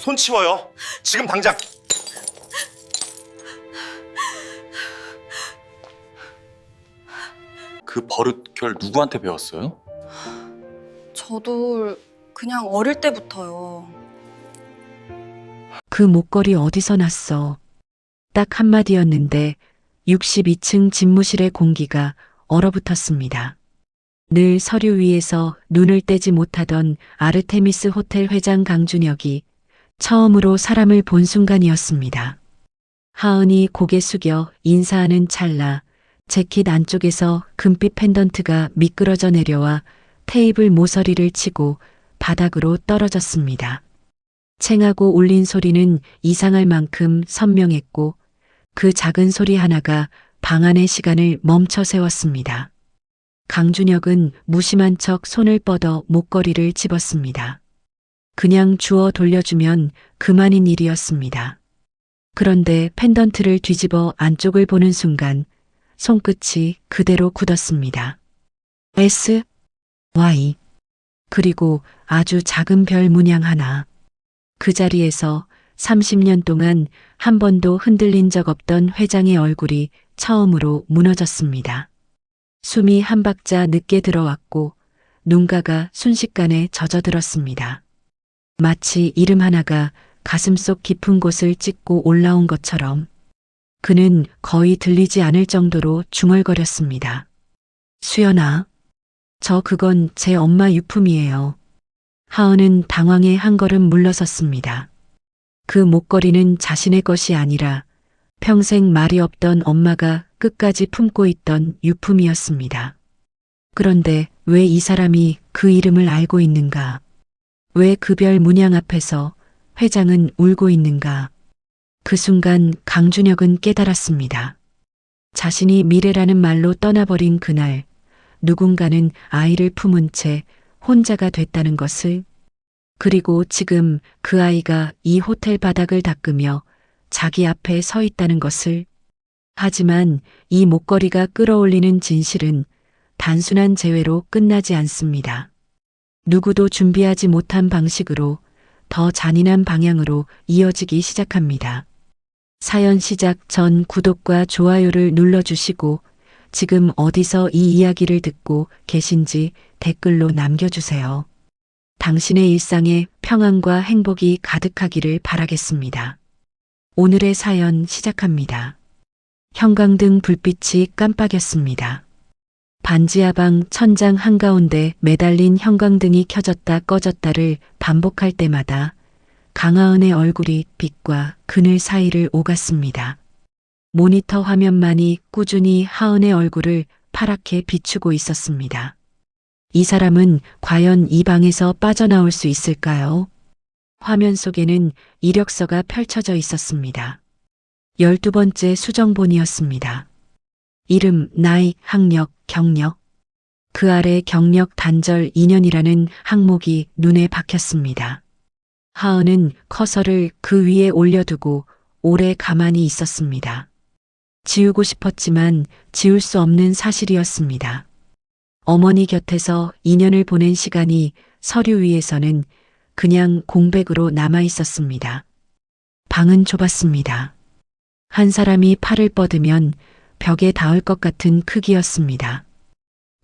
손 치워요. 지금 당장. 그 버릇결 누구한테 배웠어요? 저도 그냥 어릴 때부터요. 그 목걸이 어디서 났어? 딱 한마디였는데 62층 집무실의 공기가 얼어붙었습니다. 늘 서류 위에서 눈을 떼지 못하던 아르테미스 호텔 회장 강준혁이 처음으로 사람을 본 순간이었습니다. 하은이 고개 숙여 인사하는 찰나 재킷 안쪽에서 금빛 펜던트가 미끄러져 내려와 테이블 모서리를 치고 바닥으로 떨어졌습니다. 챙하고 울린 소리는 이상할 만큼 선명했고 그 작은 소리 하나가 방 안의 시간을 멈춰 세웠습니다. 강준혁은 무심한 척 손을 뻗어 목걸이를 집었습니다. 그냥 주워 돌려주면 그만인 일이었습니다. 그런데 펜던트를 뒤집어 안쪽을 보는 순간 손끝이 그대로 굳었습니다. S, Y, 그리고 아주 작은 별 문양 하나. 그 자리에서 30년 동안 한 번도 흔들린 적 없던 회장의 얼굴이 처음으로 무너졌습니다. 숨이 한 박자 늦게 들어왔고 눈가가 순식간에 젖어들었습니다. 마치 이름 하나가 가슴속 깊은 곳을 찍고 올라온 것처럼 그는 거의 들리지 않을 정도로 중얼거렸습니다. 수연아, 그건 제 엄마 유품이에요. 하은은 당황해 한 걸음 물러섰습니다. 그 목걸이는 자신의 것이 아니라 평생 말이 없던 엄마가 끝까지 품고 있던 유품이었습니다. 그런데 왜 이 사람이 그 이름을 알고 있는가? 왜 그 별 문양 앞에서 회장은 울고 있는가? 그 순간 강준혁은 깨달았습니다. 자신이 미래라는 말로 떠나버린 그날 누군가는 아이를 품은 채 혼자가 됐다는 것을, 그리고 지금 그 아이가 이 호텔 바닥을 닦으며 자기 앞에 서 있다는 것을. 하지만 이 목걸이가 끌어올리는 진실은 단순한 재회로 끝나지 않습니다. 누구도 준비하지 못한 방식으로 더 잔인한 방향으로 이어지기 시작합니다. 사연 시작 전 구독과 좋아요를 눌러주시고 지금 어디서 이 이야기를 듣고 계신지 댓글로 남겨주세요. 당신의 일상에 평안과 행복이 가득하기를 바라겠습니다. 오늘의 사연 시작합니다. 형광등 불빛이 깜빡였습니다. 반지하방 천장 한가운데 매달린 형광등이 켜졌다 꺼졌다를 반복할 때마다 강하은의 얼굴이 빛과 그늘 사이를 오갔습니다. 모니터 화면만이 꾸준히 하은의 얼굴을 파랗게 비추고 있었습니다. 이 사람은 과연 이 방에서 빠져나올 수 있을까요? 화면 속에는 이력서가 펼쳐져 있었습니다. 12번째 수정본이었습니다. 이름, 나이, 학력, 경력. 그 아래 경력 단절 2년이라는 항목이 눈에 박혔습니다. 하은은 커서를 그 위에 올려두고 오래 가만히 있었습니다. 지우고 싶었지만 지울 수 없는 사실이었습니다. 어머니 곁에서 2년을 보낸 시간이 서류 위에서는 그냥 공백으로 남아 있었습니다. 방은 좁았습니다. 한 사람이 팔을 뻗으면 벽에 닿을 것 같은 크기였습니다.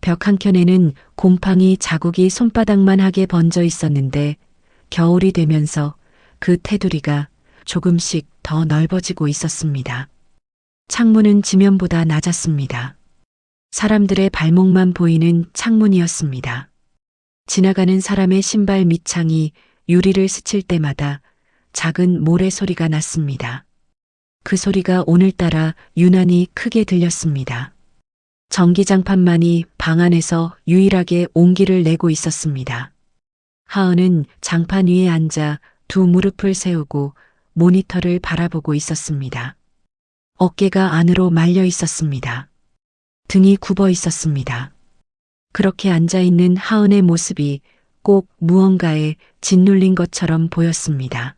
벽 한켠에는 곰팡이 자국이 손바닥만 하게 번져 있었는데 겨울이 되면서 그 테두리가 조금씩 더 넓어지고 있었습니다. 창문은 지면보다 낮았습니다. 사람들의 발목만 보이는 창문이었습니다. 지나가는 사람의 신발 밑창이 유리를 스칠 때마다 작은 모래 소리가 났습니다. 그 소리가 오늘따라 유난히 크게 들렸습니다. 전기장판만이 방 안에서 유일하게 온기를 내고 있었습니다. 하은은 장판 위에 앉아 두 무릎을 세우고 모니터를 바라보고 있었습니다. 어깨가 안으로 말려 있었습니다. 등이 굽어 있었습니다. 그렇게 앉아있는 하은의 모습이 꼭 무언가에 짓눌린 것처럼 보였습니다.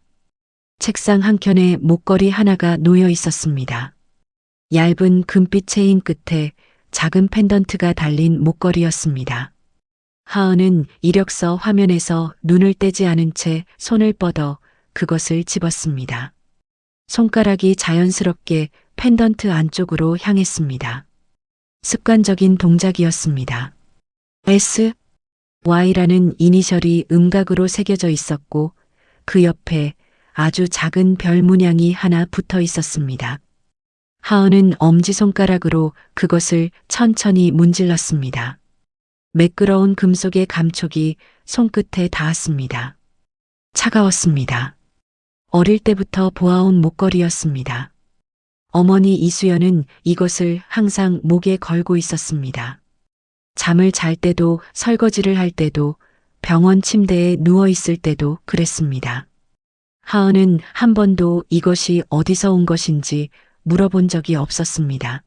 책상 한켠에 목걸이 하나가 놓여 있었습니다. 얇은 금빛 체인 끝에 작은 펜던트가 달린 목걸이였습니다. 하은은 이력서 화면에서 눈을 떼지 않은 채 손을 뻗어 그것을 집었습니다. 손가락이 자연스럽게 펜던트 안쪽으로 향했습니다. 습관적인 동작이었습니다. S, Y라는 이니셜이 음각으로 새겨져 있었고 그 옆에 아주 작은 별 문양이 하나 붙어 있었습니다. 하은은 엄지손가락으로 그것을 천천히 문질렀습니다. 매끄러운 금속의 감촉이 손끝에 닿았습니다. 차가웠습니다. 어릴 때부터 보아온 목걸이였습니다. 어머니 이수연은 이것을 항상 목에 걸고 있었습니다. 잠을 잘 때도 설거지를 할 때도 병원 침대에 누워 있을 때도 그랬습니다. 하은은 한 번도 이것이 어디서 온 것인지 물어본 적이 없었습니다.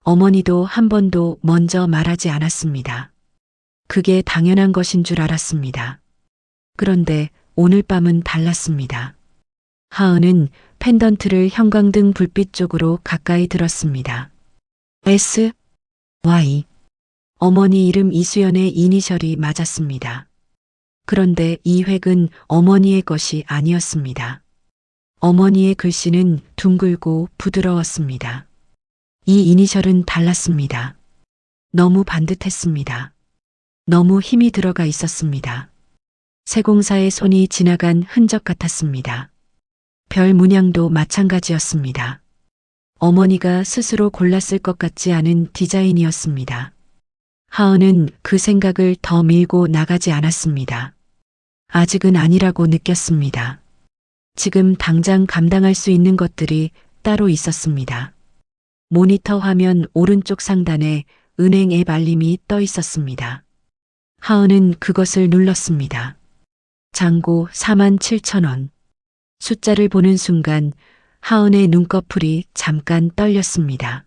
어머니도 한 번도 먼저 말하지 않았습니다. 그게 당연한 것인 줄 알았습니다. 그런데 오늘 밤은 달랐습니다. 하은은 펜던트를 형광등 불빛 쪽으로 가까이 들었습니다. S, Y. 어머니 이름 이수연의 이니셜이 맞았습니다. 그런데 이 획은 어머니의 것이 아니었습니다. 어머니의 글씨는 둥글고 부드러웠습니다. 이 이니셜은 달랐습니다. 너무 반듯했습니다. 너무 힘이 들어가 있었습니다. 세공사의 손이 지나간 흔적 같았습니다. 별 문양도 마찬가지였습니다. 어머니가 스스로 골랐을 것 같지 않은 디자인이었습니다. 하은은 그 생각을 더 밀고 나가지 않았습니다. 아직은 아니라고 느꼈습니다. 지금 당장 감당할 수 있는 것들이 따로 있었습니다. 모니터 화면 오른쪽 상단에 은행 앱 알림이 떠 있었습니다. 하은은 그것을 눌렀습니다. 잔고 47,000원. 숫자를 보는 순간 하은의 눈꺼풀이 잠깐 떨렸습니다.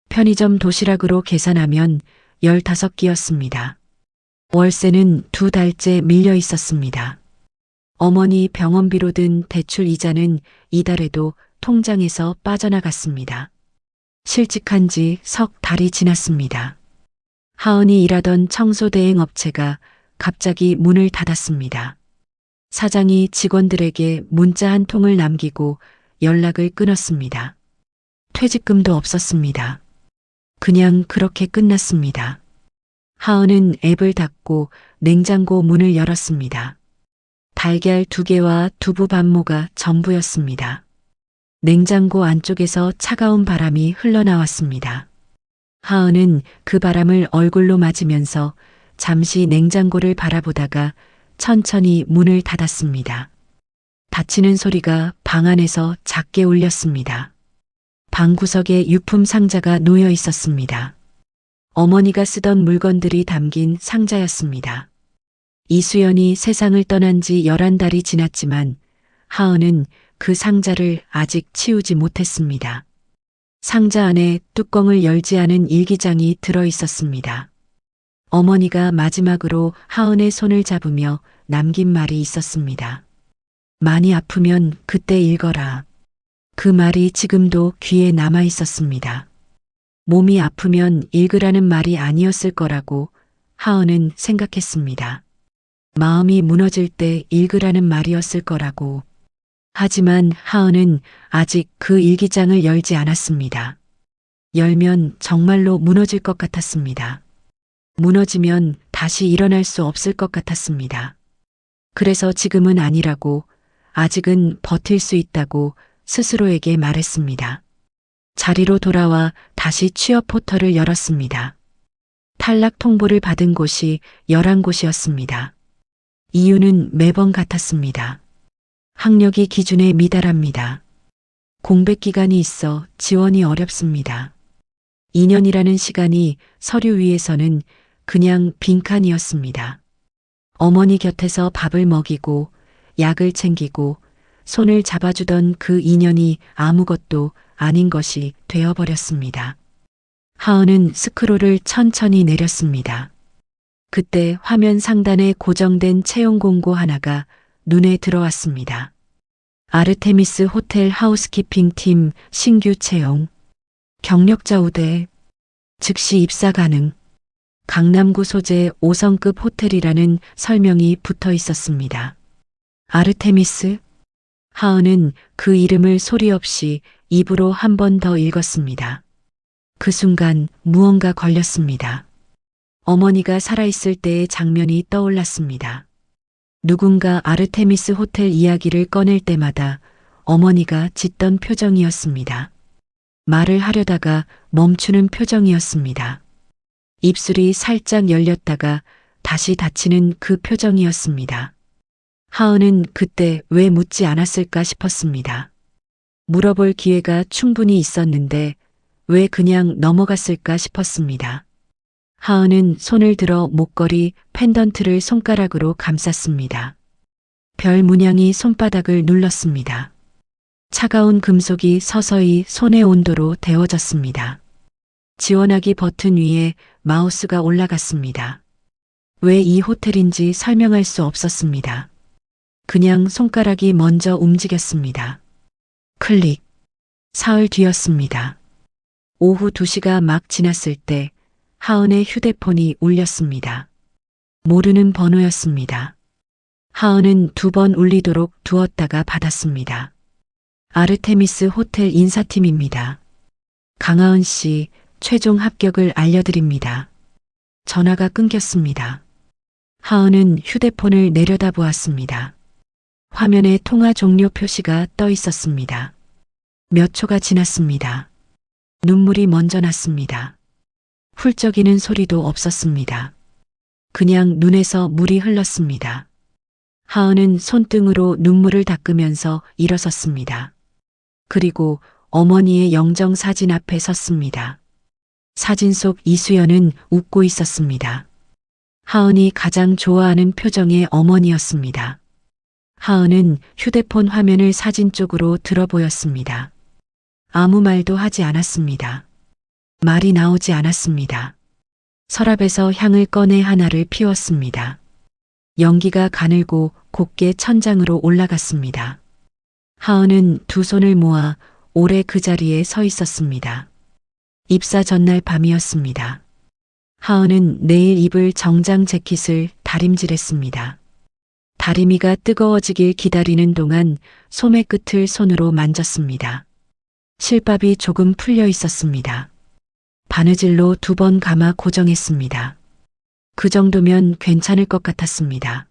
편의점 도시락으로 계산하면 15끼였습니다. 월세는 2달째 밀려 있었습니다. 어머니 병원비로 든 대출 이자는 이달에도 통장에서 빠져나갔습니다. 실직한 지 석 달이 지났습니다. 하은이 일하던 청소대행 업체가 갑자기 문을 닫았습니다. 사장이 직원들에게 문자 한 통을 남기고 연락을 끊었습니다. 퇴직금도 없었습니다. 그냥 그렇게 끝났습니다. 하은은 앱을 닫고 냉장고 문을 열었습니다. 달걀 2개와 두부 반모가 전부였습니다. 냉장고 안쪽에서 차가운 바람이 흘러나왔습니다. 하은은 그 바람을 얼굴로 맞으면서 잠시 냉장고를 바라보다가 천천히 문을 닫았습니다. 닫히는 소리가 방 안에서 작게 울렸습니다. 방 구석에 유품 상자가 놓여 있었습니다. 어머니가 쓰던 물건들이 담긴 상자였습니다. 이수연이 세상을 떠난 지 11달이 지났지만 하은은 그 상자를 아직 치우지 못했습니다. 상자 안에 뚜껑을 열지 않은 일기장이 들어 있었습니다. 어머니가 마지막으로 하은의 손을 잡으며 남긴 말이 있었습니다. 많이 아프면 그때 읽어라. 그 말이 지금도 귀에 남아 있었습니다. 몸이 아프면 읽으라는 말이 아니었을 거라고 하은은 생각했습니다. 마음이 무너질 때 읽으라는 말이었을 거라고. 하지만 하은은 아직 그 일기장을 열지 않았습니다. 열면 정말로 무너질 것 같았습니다. 무너지면 다시 일어날 수 없을 것 같았습니다. 그래서 지금은 아니라고, 아직은 버틸 수 있다고 스스로에게 말했습니다. 자리로 돌아와 다시 취업 포털을 열었습니다. 탈락 통보를 받은 곳이 11곳이었습니다. 이유는 매번 같았습니다. 학력이 기준에 미달합니다. 공백 기간이 있어 지원이 어렵습니다. 2년이라는 시간이 서류 위에서는 그냥 빈칸이었습니다. 어머니 곁에서 밥을 먹이고 약을 챙기고 손을 잡아주던 그 2년이 아무것도 아닌 것이 되어버렸습니다. 하은은 스크롤을 천천히 내렸습니다. 그때 화면 상단에 고정된 채용 공고 하나가 눈에 들어왔습니다. 아르테미스 호텔 하우스키핑 팀 신규 채용. 경력자 우대. 즉시 입사 가능. 강남구 소재 5성급 호텔이라는 설명이 붙어 있었습니다. 아르테미스? 하은은 그 이름을 소리 없이 입으로 한 번 더 읽었습니다. 그 순간 무언가 걸렸습니다. 어머니가 살아있을 때의 장면이 떠올랐습니다. 누군가 아르테미스 호텔 이야기를 꺼낼 때마다 어머니가 짓던 표정이었습니다. 말을 하려다가 멈추는 표정이었습니다. 입술이 살짝 열렸다가 다시 닫히는 그 표정이었습니다. 하은은 그때 왜 묻지 않았을까 싶었습니다. 물어볼 기회가 충분히 있었는데 왜 그냥 넘어갔을까 싶었습니다. 하은은 손을 들어 목걸이 펜던트를 손가락으로 감쌌습니다. 별 문양이 손바닥을 눌렀습니다. 차가운 금속이 서서히 손의 온도로 데워졌습니다. 지원하기 버튼 위에 마우스가 올라갔습니다. 왜 이 호텔인지 설명할 수 없었습니다. 그냥 손가락이 먼저 움직였습니다. 클릭. 사흘 뒤였습니다. 오후 2시가 막 지났을 때 하은의 휴대폰이 울렸습니다. 모르는 번호였습니다. 하은은 2번 울리도록 두었다가 받았습니다. 아르테미스 호텔 인사팀입니다. 강하은 씨, 최종 합격을 알려드립니다. 전화가 끊겼습니다. 하은은 휴대폰을 내려다보았습니다. 화면에 통화 종료 표시가 떠 있었습니다. 몇 초가 지났습니다. 눈물이 먼저 났습니다. 훌쩍이는 소리도 없었습니다. 그냥 눈에서 물이 흘렀습니다. 하은은 손등으로 눈물을 닦으면서 일어섰습니다. 그리고 어머니의 영정 사진 앞에 섰습니다. 사진 속 이수연은 웃고 있었습니다. 하은이 가장 좋아하는 표정의 어머니였습니다. 하은은 휴대폰 화면을 사진 쪽으로 들어 보였습니다. 아무 말도 하지 않았습니다. 말이 나오지 않았습니다. 서랍에서 향을 꺼내 하나를 피웠습니다. 연기가 가늘고 곱게 천장으로 올라갔습니다. 하은은 2 손을 모아 오래 그 자리에 서 있었습니다. 입사 전날 밤이었습니다. 하은은 내일 입을 정장 재킷을 다림질했습니다. 다리미가 뜨거워지길 기다리는 동안 소매 끝을 손으로 만졌습니다. 실밥이 조금 풀려 있었습니다. 바느질로 2번 감아 고정했습니다. 그 정도면 괜찮을 것 같았습니다.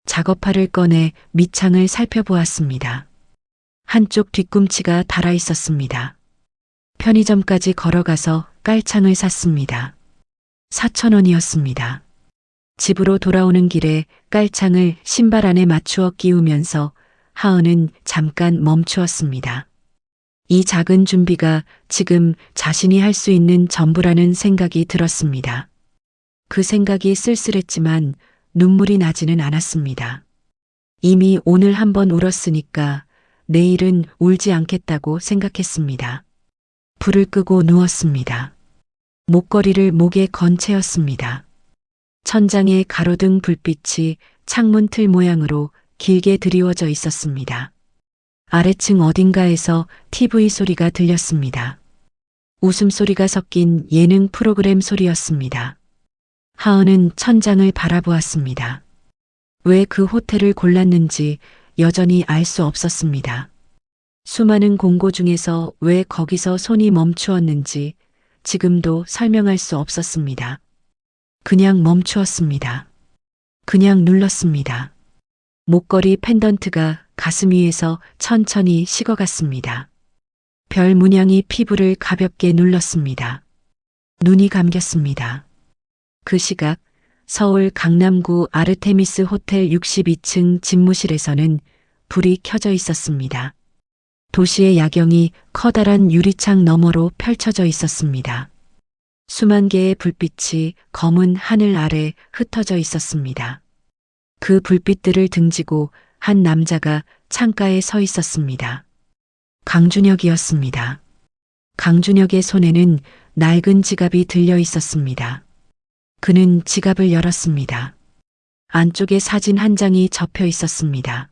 작업화를 꺼내 밑창을 살펴보았습니다. 한쪽 뒤꿈치가 닳아 있었습니다. 편의점까지 걸어가서 깔창을 샀습니다. 4,000원이었습니다. 집으로 돌아오는 길에 깔창을 신발 안에 맞추어 끼우면서 하은은 잠깐 멈추었습니다. 이 작은 준비가 지금 자신이 할 수 있는 전부라는 생각이 들었습니다. 그 생각이 쓸쓸했지만 눈물이 나지는 않았습니다. 이미 오늘 한번 울었으니까 내일은 울지 않겠다고 생각했습니다. 불을 끄고 누웠습니다. 목걸이를 목에 건 채였습니다. 천장에 가로등 불빛이 창문 틀 모양으로 길게 드리워져 있었습니다. 아래층 어딘가에서 TV 소리가 들렸습니다. 웃음소리가 섞인 예능 프로그램 소리였습니다. 하은은 천장을 바라보았습니다. 왜 그 호텔을 골랐는지 여전히 알 수 없었습니다. 수많은 공고 중에서 왜 거기서 손이 멈추었는지 지금도 설명할 수 없었습니다. 그냥 멈추었습니다. 그냥 눌렀습니다. 목걸이 펜던트가 가슴 위에서 천천히 식어갔습니다. 별 문양이 피부를 가볍게 눌렀습니다. 눈이 감겼습니다. 그 시각 서울 강남구 아르테미스 호텔 62층 집무실에서는 불이 켜져 있었습니다. 도시의 야경이 커다란 유리창 너머로 펼쳐져 있었습니다. 수만 개의 불빛이 검은 하늘 아래 흩어져 있었습니다. 그 불빛들을 등지고 한 남자가 창가에 서 있었습니다. 강준혁이었습니다. 강준혁의 손에는 낡은 지갑이 들려 있었습니다. 그는 지갑을 열었습니다. 안쪽에 사진 한 장이 접혀 있었습니다.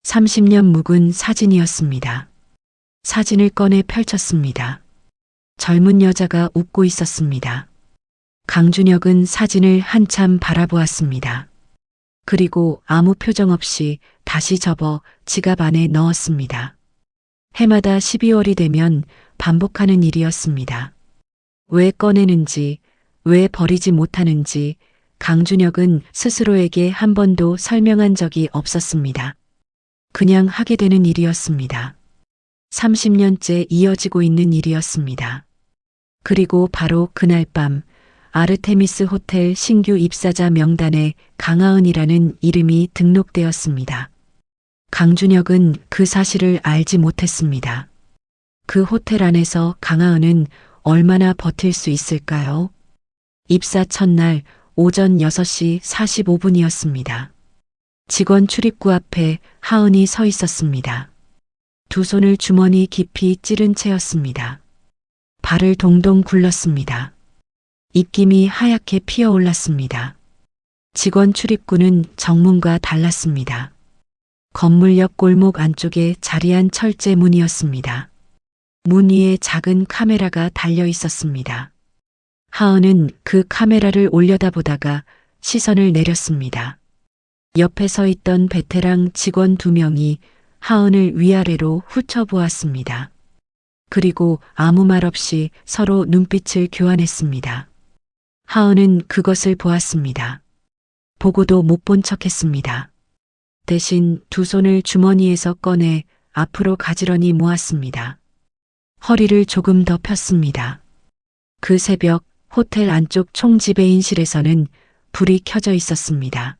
30년 묵은 사진이었습니다. 사진을 꺼내 펼쳤습니다. 젊은 여자가 웃고 있었습니다. 강준혁은 사진을 한참 바라보았습니다. 그리고 아무 표정 없이 다시 접어 지갑 안에 넣었습니다. 해마다 12월이 되면 반복하는 일이었습니다. 왜 꺼내는지, 왜 버리지 못하는지 강준혁은 스스로에게 한 번도 설명한 적이 없었습니다. 그냥 하게 되는 일이었습니다. 30년째 이어지고 있는 일이었습니다. 그리고 바로 그날 밤 아르테미스 호텔 신규 입사자 명단에 강하은이라는 이름이 등록되었습니다. 강준혁은 그 사실을 알지 못했습니다. 그 호텔 안에서 강하은은 얼마나 버틸 수 있을까요? 입사 첫날 오전 6시 45분이었습니다. 직원 출입구 앞에 하은이 서 있었습니다. 두 손을 주머니 깊이 찌른 채였습니다. 발을 동동 굴렀습니다. 입김이 하얗게 피어올랐습니다. 직원 출입구는 정문과 달랐습니다. 건물 옆 골목 안쪽에 자리한 철제 문이었습니다. 문 위에 작은 카메라가 달려 있었습니다. 하은은 그 카메라를 올려다보다가 시선을 내렸습니다. 옆에 서 있던 베테랑 직원 2명이 하은을 위아래로 훑어보았습니다. 그리고 아무 말 없이 서로 눈빛을 교환했습니다. 하은은 그것을 보았습니다. 보고도 못 본 척했습니다. 대신 두 손을 주머니에서 꺼내 앞으로 가지런히 모았습니다. 허리를 조금 더 폈습니다. 그 새벽 호텔 안쪽 총지배인실에서는 불이 켜져 있었습니다.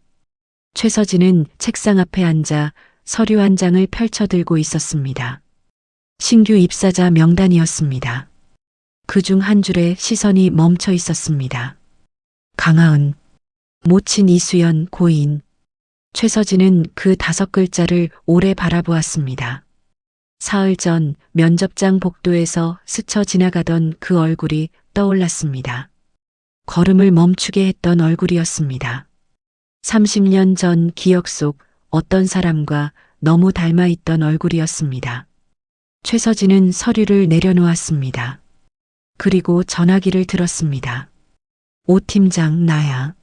최서진은 책상 앞에 앉아 서류 한 장을 펼쳐들고 있었습니다. 신규 입사자 명단이었습니다. 그중 한 줄에 시선이 멈춰 있었습니다. 강하은, 모친 이수연 고인. 최서진은 그 5글자를 오래 바라보았습니다. 사흘 전 면접장 복도에서 스쳐 지나가던 그 얼굴이 떠올랐습니다. 걸음을 멈추게 했던 얼굴이었습니다. 30년 전 기억 속 어떤 사람과 너무 닮아 있던 얼굴이었습니다. 최서진은 서류를 내려놓았습니다. 그리고 전화기를 들었습니다. 오 팀장 나야.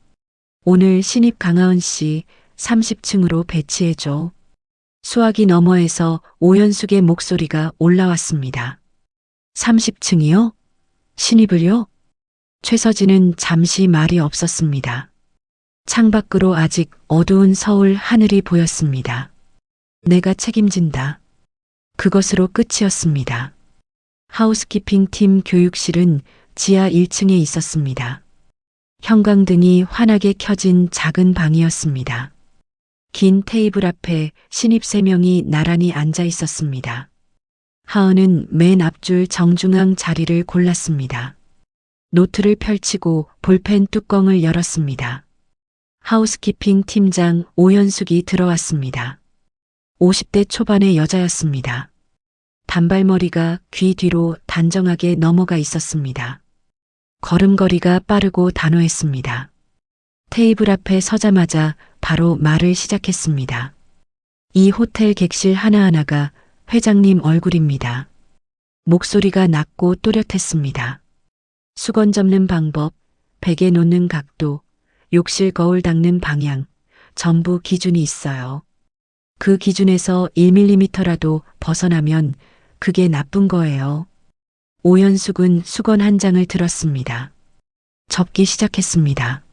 오늘 신입 강하은 씨 30층으로 배치해줘. 수화기 너머에서 오현숙의 목소리가 올라왔습니다. 30층이요? 신입을요? 최서진은 잠시 말이 없었습니다. 창밖으로 아직 어두운 서울 하늘이 보였습니다. 내가 책임진다. 그것으로 끝이었습니다. 하우스키핑 팀 교육실은 지하 1층에 있었습니다. 형광등이 환하게 켜진 작은 방이었습니다. 긴 테이블 앞에 신입 3명이 나란히 앉아 있었습니다. 하은은 맨 앞줄 정중앙 자리를 골랐습니다. 노트를 펼치고 볼펜 뚜껑을 열었습니다. 하우스키핑 팀장 오현숙이 들어왔습니다. 50대 초반의 여자였습니다. 단발머리가 귀 뒤로 단정하게 넘어가 있었습니다. 걸음걸이가 빠르고 단호했습니다. 테이블 앞에 서자마자 바로 말을 시작했습니다. 이 호텔 객실 하나하나가 회장님 얼굴입니다. 목소리가 낮고 또렷했습니다. 수건 접는 방법, 베개 놓는 각도, 욕실 거울 닦는 방향, 전부 기준이 있어요. 그 기준에서 1mm라도 벗어나면 그게 나쁜 거예요. 오현숙은 수건 한 장을 들었습니다. 접기 시작했습니다.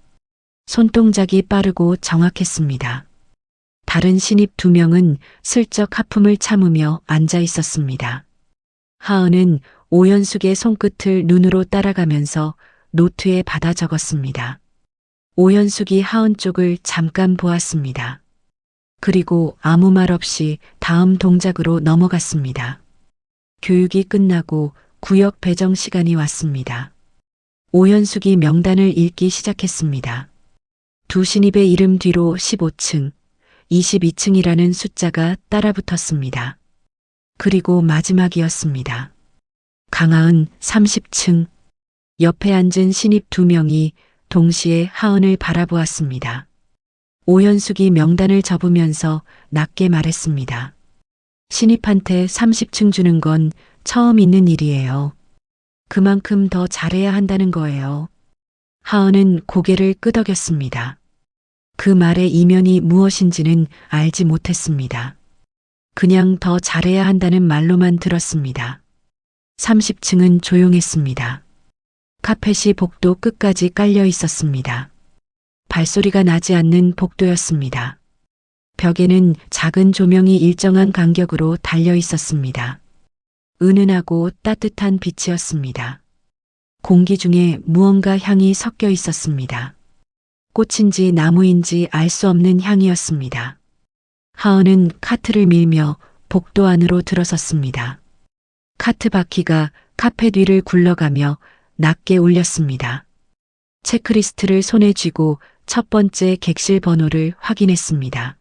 손동작이 빠르고 정확했습니다. 다른 신입 2명은 슬쩍 하품을 참으며 앉아 있었습니다. 하은은 오현숙의 손끝을 눈으로 따라가면서 노트에 받아 적었습니다. 오현숙이 하은 쪽을 잠깐 보았습니다. 그리고 아무 말 없이 다음 동작으로 넘어갔습니다. 교육이 끝나고 구역 배정 시간이 왔습니다. 오현숙이 명단을 읽기 시작했습니다. 두 신입의 이름 뒤로 15층, 22층이라는 숫자가 따라붙었습니다. 그리고 마지막이었습니다. 강하은 30층. 옆에 앉은 신입 2명이 동시에 하은을 바라보았습니다. 오현숙이 명단을 접으면서 낮게 말했습니다. 신입한테 30층 주는 건 처음 있는 일이에요. 그만큼 더 잘해야 한다는 거예요. 하은은 고개를 끄덕였습니다. 그 말의 이면이 무엇인지는 알지 못했습니다. 그냥 더 잘해야 한다는 말로만 들었습니다. 30층은 조용했습니다. 카펫이 복도 끝까지 깔려 있었습니다. 발소리가 나지 않는 복도였습니다. 벽에는 작은 조명이 일정한 간격으로 달려 있었습니다. 은은하고 따뜻한 빛이었습니다. 공기 중에 무언가 향이 섞여 있었습니다. 꽃인지 나무인지 알 수 없는 향이었습니다. 하은은 카트를 밀며 복도 안으로 들어섰습니다. 카트 바퀴가 카펫 위를 굴러가며 낮게 울렸습니다. 체크리스트를 손에 쥐고 첫 번째 객실 번호를 확인했습니다.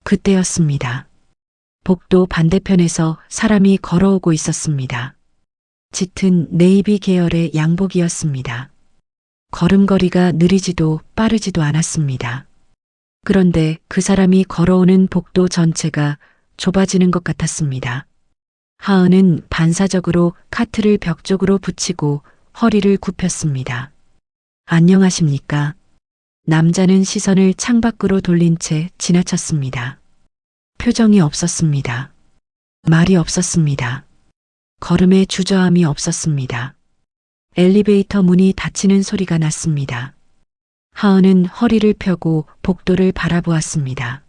그때였습니다. 복도 반대편에서 사람이 걸어오고 있었습니다. 짙은 네이비 계열의 양복이었습니다. 걸음걸이가 느리지도 빠르지도 않았습니다. 그런데 그 사람이 걸어오는 복도 전체가 좁아지는 것 같았습니다. 하은은 반사적으로 카트를 벽 쪽으로 붙이고 허리를 굽혔습니다. 안녕하십니까? 남자는 시선을 창밖으로 돌린 채 지나쳤습니다. 표정이 없었습니다. 말이 없었습니다. 걸음에 주저함이 없었습니다. 엘리베이터 문이 닫히는 소리가 났습니다. 하은은 허리를 펴고 복도를 바라보았습니다.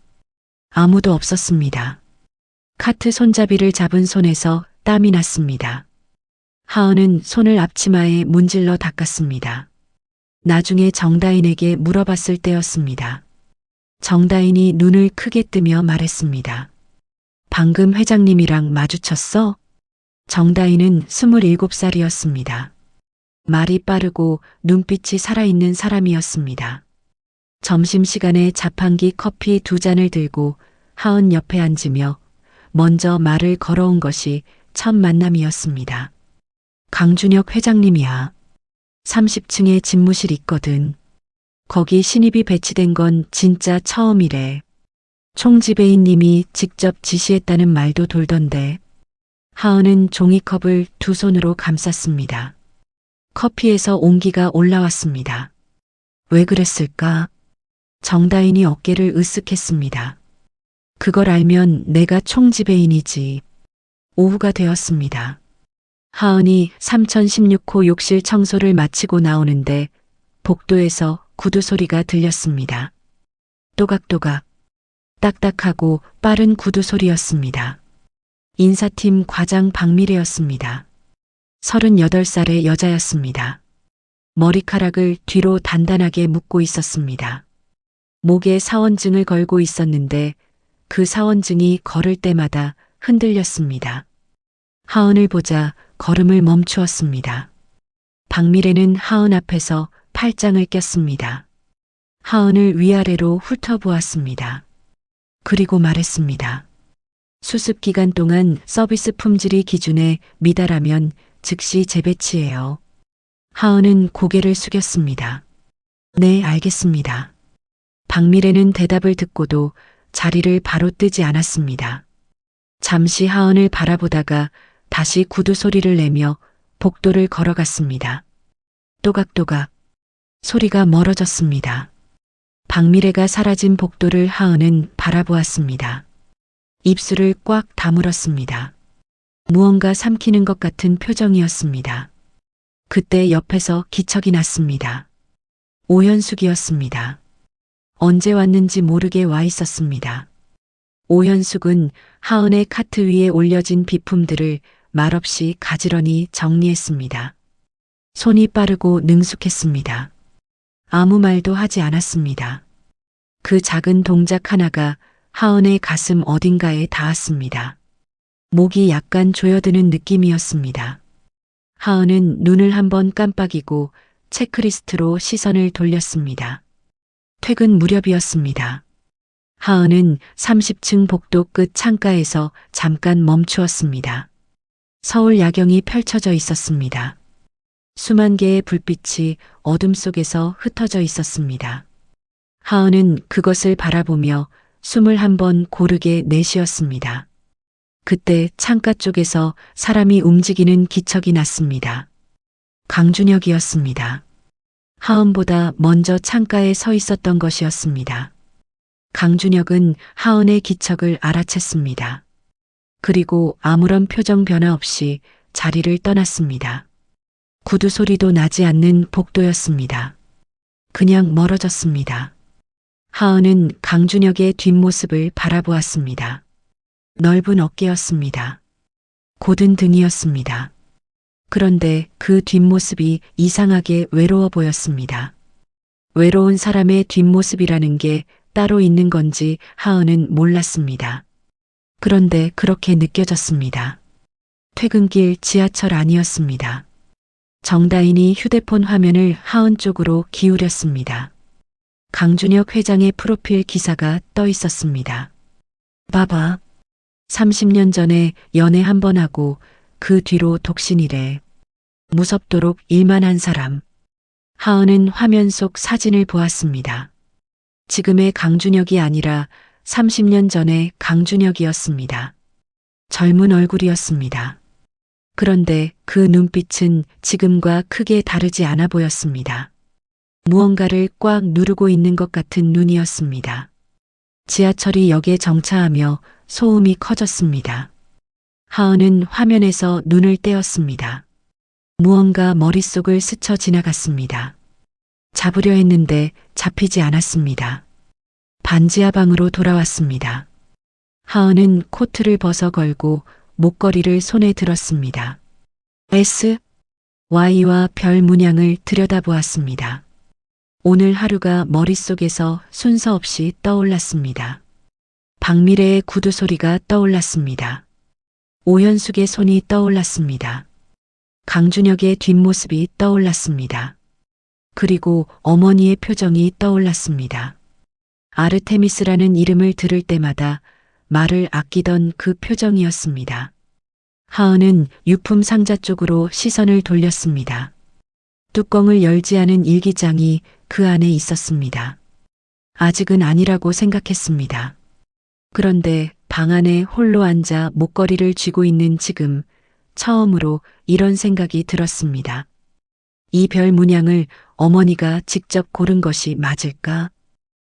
아무도 없었습니다. 카트 손잡이를 잡은 손에서 땀이 났습니다. 하은은 손을 앞치마에 문질러 닦았습니다. 나중에 정다인에게 물어봤을 때였습니다. 정다인이 눈을 크게 뜨며 말했습니다. 방금 회장님이랑 마주쳤어? 정다인은 27살이었습니다. 말이 빠르고 눈빛이 살아있는 사람이었습니다. 점심시간에 자판기 커피 2잔을 들고 하은 옆에 앉으며 먼저 말을 걸어온 것이 첫 만남이었습니다. 강준혁 회장님이야. 30층에 집무실 있거든. 거기 신입이 배치된 건 진짜 처음이래. 총지배인님이 직접 지시했다는 말도 돌던데. 하은은 종이컵을 두 손으로 감쌌습니다. 커피에서 온기가 올라왔습니다. 왜 그랬을까? 정다인이 어깨를 으쓱했습니다. 그걸 알면 내가 총지배인이지. 오후가 되었습니다. 하은이 3016호 욕실 청소를 마치고 나오는데 복도에서 구두 소리가 들렸습니다. 또각또각, 딱딱하고 빠른 구두 소리였습니다. 인사팀 과장 박미래였습니다. 38살의 여자였습니다. 머리카락을 뒤로 단단하게 묶고 있었습니다. 목에 사원증을 걸고 있었는데 그 사원증이 걸을 때마다 흔들렸습니다. 하은을 보자 걸음을 멈추었습니다. 박미래는 하은 앞에서 팔짱을 꼈습니다. 하은을 위아래로 훑어보았습니다. 그리고 말했습니다. 수습 기간 동안 서비스 품질이 기준에 미달하면 즉시 재배치해요. 하은은 고개를 숙였습니다. 네, 알겠습니다. 박미래는 대답을 듣고도 자리를 바로 뜨지 않았습니다. 잠시 하은을 바라보다가 다시 구두 소리를 내며 복도를 걸어갔습니다. 또각또각 소리가 멀어졌습니다. 박미래가 사라진 복도를 하은은 바라보았습니다. 입술을 꽉 다물었습니다. 무언가 삼키는 것 같은 표정이었습니다. 그때 옆에서 기척이 났습니다. 오현숙이었습니다. 언제 왔는지 모르게 와 있었습니다. 오현숙은 하은의 카트 위에 올려진 비품들을 말없이 가지런히 정리했습니다. 손이 빠르고 능숙했습니다. 아무 말도 하지 않았습니다. 그 작은 동작 하나가 하은의 가슴 어딘가에 닿았습니다. 목이 약간 조여드는 느낌이었습니다. 하은은 눈을 한번 깜빡이고 체크리스트로 시선을 돌렸습니다. 퇴근 무렵이었습니다. 하은은 30층 복도 끝 창가에서 잠깐 멈추었습니다. 서울 야경이 펼쳐져 있었습니다. 수만 개의 불빛이 어둠 속에서 흩어져 있었습니다. 하은은 그것을 바라보며 숨을 한번 고르게 내쉬었습니다. 그때 창가 쪽에서 사람이 움직이는 기척이 났습니다. 강준혁이었습니다. 하은보다 먼저 창가에 서 있었던 것이었습니다. 강준혁은 하은의 기척을 알아챘습니다. 그리고 아무런 표정 변화 없이 자리를 떠났습니다. 구두 소리도 나지 않는 복도였습니다. 그냥 멀어졌습니다. 하은은 강준혁의 뒷모습을 바라보았습니다. 넓은 어깨였습니다. 곧은 등이었습니다. 그런데 그 뒷모습이 이상하게 외로워 보였습니다. 외로운 사람의 뒷모습이라는 게 따로 있는 건지 하은은 몰랐습니다. 그런데 그렇게 느껴졌습니다. 퇴근길 지하철 안이었습니다. 정다인이 휴대폰 화면을 하은 쪽으로 기울였습니다. 강준혁 회장의 프로필 기사가 떠 있었습니다. 봐봐. 30년 전에 연애 한 번 하고 그 뒤로 독신이래. 무섭도록 일만 한 사람. 하은은 화면 속 사진을 보았습니다. 지금의 강준혁이 아니라 30년 전의 강준혁이었습니다. 젊은 얼굴이었습니다. 그런데 그 눈빛은 지금과 크게 다르지 않아 보였습니다. 무언가를 꽉 누르고 있는 것 같은 눈이었습니다. 지하철이 역에 정차하며 소음이 커졌습니다. 하은은 화면에서 눈을 떼었습니다. 무언가 머릿속을 스쳐 지나갔습니다. 잡으려 했는데 잡히지 않았습니다. 반지하 방으로 돌아왔습니다. 하은은 코트를 벗어 걸고 목걸이를 손에 들었습니다. S, Y와 별 문양을 들여다보았습니다. 오늘 하루가 머릿속에서 순서 없이 떠올랐습니다. 박미래의 구두 소리가 떠올랐습니다. 오현숙의 손이 떠올랐습니다. 강준혁의 뒷모습이 떠올랐습니다. 그리고 어머니의 표정이 떠올랐습니다. 아르테미스라는 이름을 들을 때마다 말을 아끼던 그 표정이었습니다. 하은은 유품 상자 쪽으로 시선을 돌렸습니다. 뚜껑을 열지 않은 일기장이 그 안에 있었습니다. 아직은 아니라고 생각했습니다. 그런데 방 안에 홀로 앉아 목걸이를 쥐고 있는 지금 처음으로 이런 생각이 들었습니다. 이 별 문양을 어머니가 직접 고른 것이 맞을까?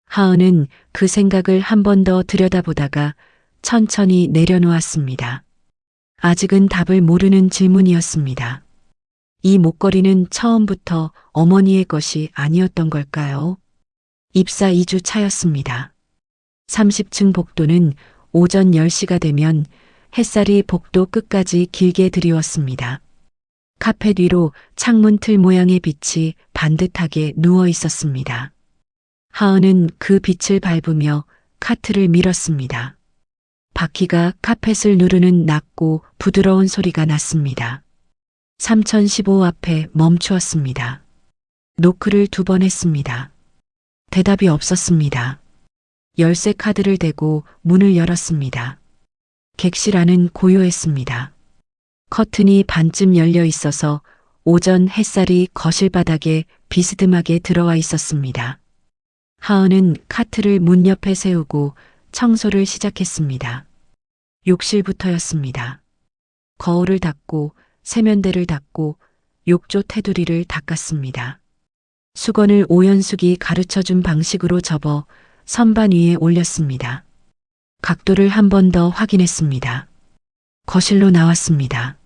하은은 그 생각을 한 번 더 들여다보다가 천천히 내려놓았습니다. 아직은 답을 모르는 질문이었습니다. 이 목걸이는 처음부터 어머니의 것이 아니었던 걸까요? 입사 2주 차였습니다. 30층 복도는 오전 10시가 되면 햇살이 복도 끝까지 길게 드리웠습니다. 카펫 위로 창문 틀 모양의 빛이 반듯하게 누워 있었습니다. 하은은 그 빛을 밟으며 카트를 밀었습니다. 바퀴가 카펫을 누르는 낮고 부드러운 소리가 났습니다. 3015 앞에 멈추었습니다. 노크를 2번 했습니다. 대답이 없었습니다. 열쇠 카드를 대고 문을 열었습니다. 객실 안은 고요했습니다. 커튼이 반쯤 열려 있어서 오전 햇살이 거실 바닥에 비스듬하게 들어와 있었습니다. 하은은 카트를 문 옆에 세우고 청소를 시작했습니다. 욕실부터였습니다. 거울을 닦고 세면대를 닦고 욕조 테두리를 닦았습니다. 수건을 오연숙이 가르쳐준 방식으로 접어 선반 위에 올렸습니다. 각도를 한 번 더 확인했습니다. 거실로 나왔습니다.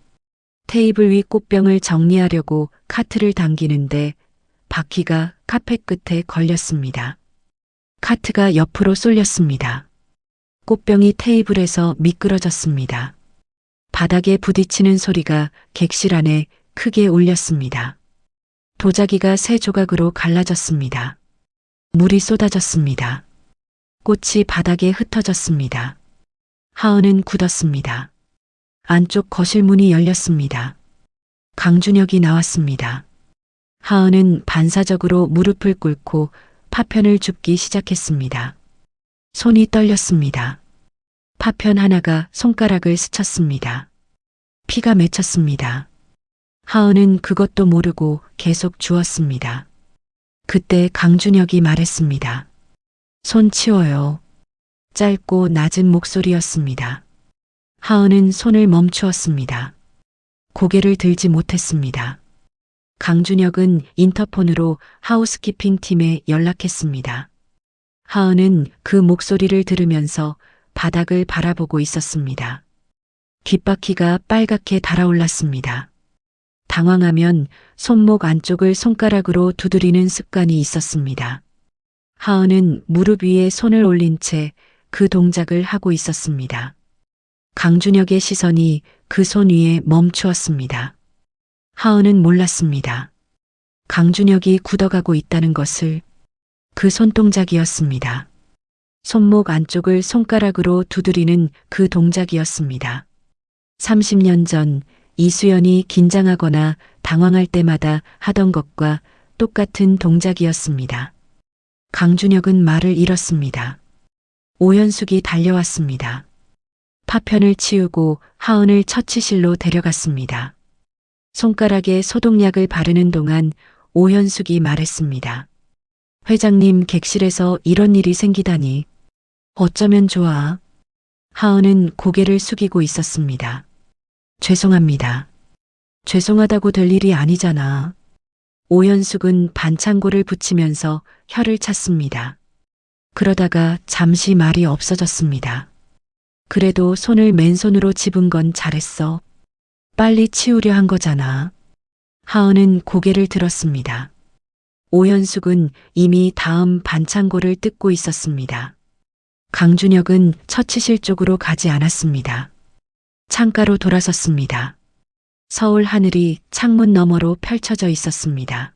테이블 위 꽃병을 정리하려고 카트를 당기는데 바퀴가 카펫 끝에 걸렸습니다. 카트가 옆으로 쏠렸습니다. 꽃병이 테이블에서 미끄러졌습니다. 바닥에 부딪히는 소리가 객실 안에 크게 울렸습니다. 도자기가 세 조각으로 갈라졌습니다. 물이 쏟아졌습니다. 꽃이 바닥에 흩어졌습니다. 하은은 굳었습니다. 안쪽 거실 문이 열렸습니다. 강준혁이 나왔습니다. 하은은 반사적으로 무릎을 꿇고 파편을 줍기 시작했습니다. 손이 떨렸습니다. 파편 하나가 손가락을 스쳤습니다. 피가 맺혔습니다. 하은은 그것도 모르고 계속 주었습니다. 그때 강준혁이 말했습니다. 손 치워요. 짧고 낮은 목소리였습니다. 하은은 손을 멈추었습니다. 고개를 들지 못했습니다. 강준혁은 인터폰으로 하우스키핑 팀에 연락했습니다. 하은은 그 목소리를 들으면서 바닥을 바라보고 있었습니다. 귓바퀴가 빨갛게 달아올랐습니다. 당황하면 손목 안쪽을 손가락으로 두드리는 습관이 있었습니다. 하은은 무릎 위에 손을 올린 채 그 동작을 하고 있었습니다. 강준혁의 시선이 그 손 위에 멈추었습니다. 하은은 몰랐습니다. 강준혁이 굳어가고 있다는 것을. 그 손동작이었습니다. 손목 안쪽을 손가락으로 두드리는 그 동작이었습니다. 30년 전 이수연이 긴장하거나 당황할 때마다 하던 것과 똑같은 동작이었습니다. 강준혁은 말을 잃었습니다. 오현숙이 달려왔습니다. 파편을 치우고 하은을 처치실로 데려갔습니다. 손가락에 소독약을 바르는 동안 오현숙이 말했습니다. 회장님 객실에서 이런 일이 생기다니. 어쩌면 좋아. 하은은 고개를 숙이고 있었습니다. 죄송합니다. 죄송하다고 될 일이 아니잖아. 오현숙은 반창고를 붙이면서 혀를 찼습니다. 그러다가 잠시 말이 없어졌습니다. 그래도 손을 맨손으로 집은 건 잘했어. 빨리 치우려 한 거잖아. 하은은 고개를 들었습니다. 오현숙은 이미 다음 반창고를 뜯고 있었습니다. 강준혁은 처치실 쪽으로 가지 않았습니다. 창가로 돌아섰습니다. 서울 하늘이 창문 너머로 펼쳐져 있었습니다.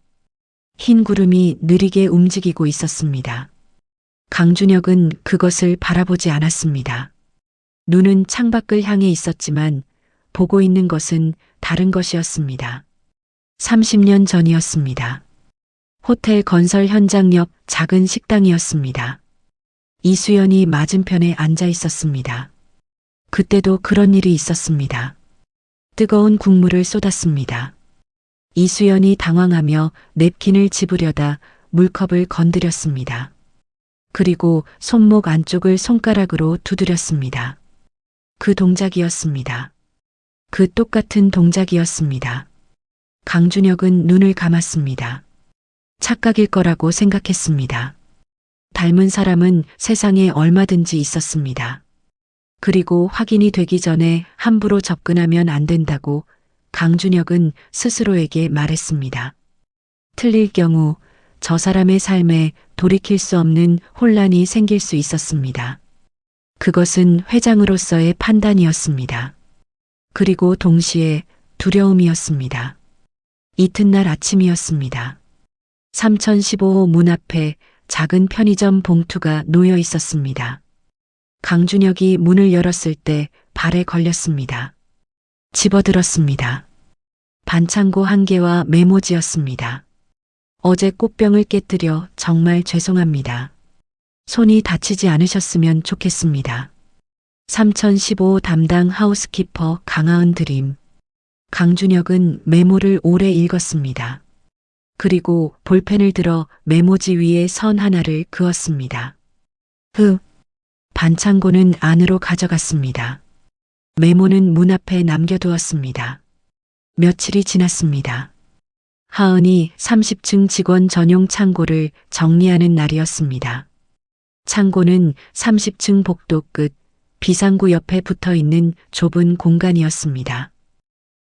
흰 구름이 느리게 움직이고 있었습니다. 강준혁은 그것을 바라보지 않았습니다. 눈은 창밖을 향해 있었지만 보고 있는 것은 다른 것이었습니다. 30년 전이었습니다. 호텔 건설 현장 옆 작은 식당이었습니다. 이수연이 맞은편에 앉아 있었습니다. 그때도 그런 일이 있었습니다. 뜨거운 국물을 쏟았습니다. 이수연이 당황하며 냅킨을 집으려다 물컵을 건드렸습니다. 그리고 손목 안쪽을 손가락으로 두드렸습니다. 그 동작이었습니다. 그 똑같은 동작이었습니다. 강준혁은 눈을 감았습니다. 착각일 거라고 생각했습니다. 닮은 사람은 세상에 얼마든지 있었습니다. 그리고 확인이 되기 전에 함부로 접근하면 안 된다고 강준혁은 스스로에게 말했습니다. 틀릴 경우 저 사람의 삶에 돌이킬 수 없는 혼란이 생길 수 있었습니다. 그것은 회장으로서의 판단이었습니다. 그리고 동시에 두려움이었습니다. 이튿날 아침이었습니다. 3015호 문 앞에 작은 편의점 봉투가 놓여 있었습니다. 강준혁이 문을 열었을 때 발에 걸렸습니다. 집어들었습니다. 반창고 한 개와 메모지였습니다. 어제 꽃병을 깨뜨려 정말 죄송합니다. 손이 다치지 않으셨으면 좋겠습니다. 3015 담당 하우스키퍼 강하은 드림. 강준혁은 메모를 오래 읽었습니다. 그리고 볼펜을 들어 메모지 위에 선 하나를 그었습니다. 반창고는 안으로 가져갔습니다. 메모는 문 앞에 남겨두었습니다. 며칠이 지났습니다. 하은이 30층 직원 전용 창고를 정리하는 날이었습니다. 창고는 30층 복도 끝 비상구 옆에 붙어 있는 좁은 공간이었습니다.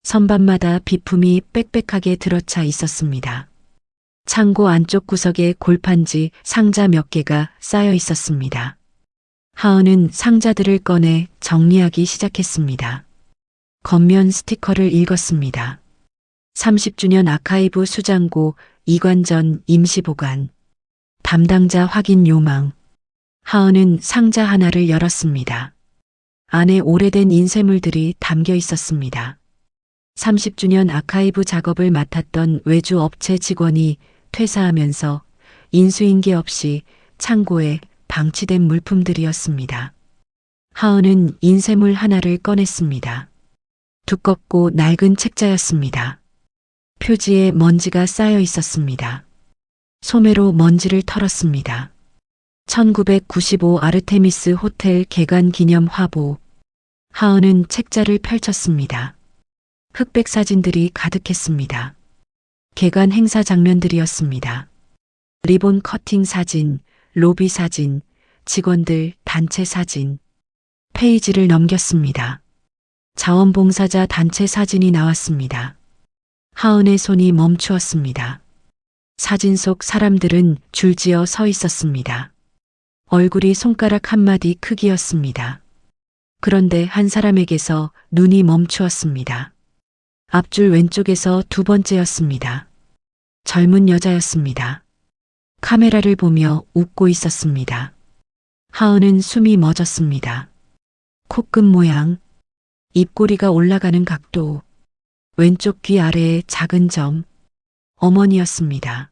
선반마다 비품이 빽빽하게 들어차 있었습니다. 창고 안쪽 구석에 골판지 상자 몇 개가 쌓여 있었습니다. 하은은 상자들을 꺼내 정리하기 시작했습니다. 겉면 스티커를 읽었습니다. 30주년 아카이브 수장고 이관전 임시보관. 담당자 확인 요망. 하은은 상자 하나를 열었습니다. 안에 오래된 인쇄물들이 담겨 있었습니다. 30주년 아카이브 작업을 맡았던 외주 업체 직원이 퇴사하면서 인수인계 없이 창고에 방치된 물품들이었습니다. 하은은 인쇄물 하나를 꺼냈습니다. 두껍고 낡은 책자였습니다. 표지에 먼지가 쌓여 있었습니다. 소매로 먼지를 털었습니다. 1995 아르테미스 호텔 개관 기념 화보. 하은은 책자를 펼쳤습니다. 흑백 사진들이 가득했습니다. 개관 행사 장면들이었습니다. 리본 커팅 사진, 로비 사진, 직원들 단체 사진. 페이지를 넘겼습니다. 자원봉사자 단체 사진이 나왔습니다. 하은의 손이 멈추었습니다. 사진 속 사람들은 줄지어 서 있었습니다. 얼굴이 손가락 한마디 크기였습니다. 그런데 한 사람에게서 눈이 멈추었습니다. 앞줄 왼쪽에서 두 번째였습니다. 젊은 여자였습니다. 카메라를 보며 웃고 있었습니다. 하은은 숨이 멎었습니다. 코끝 모양, 입꼬리가 올라가는 각도, 왼쪽 귀 아래의 작은 점, 어머니였습니다.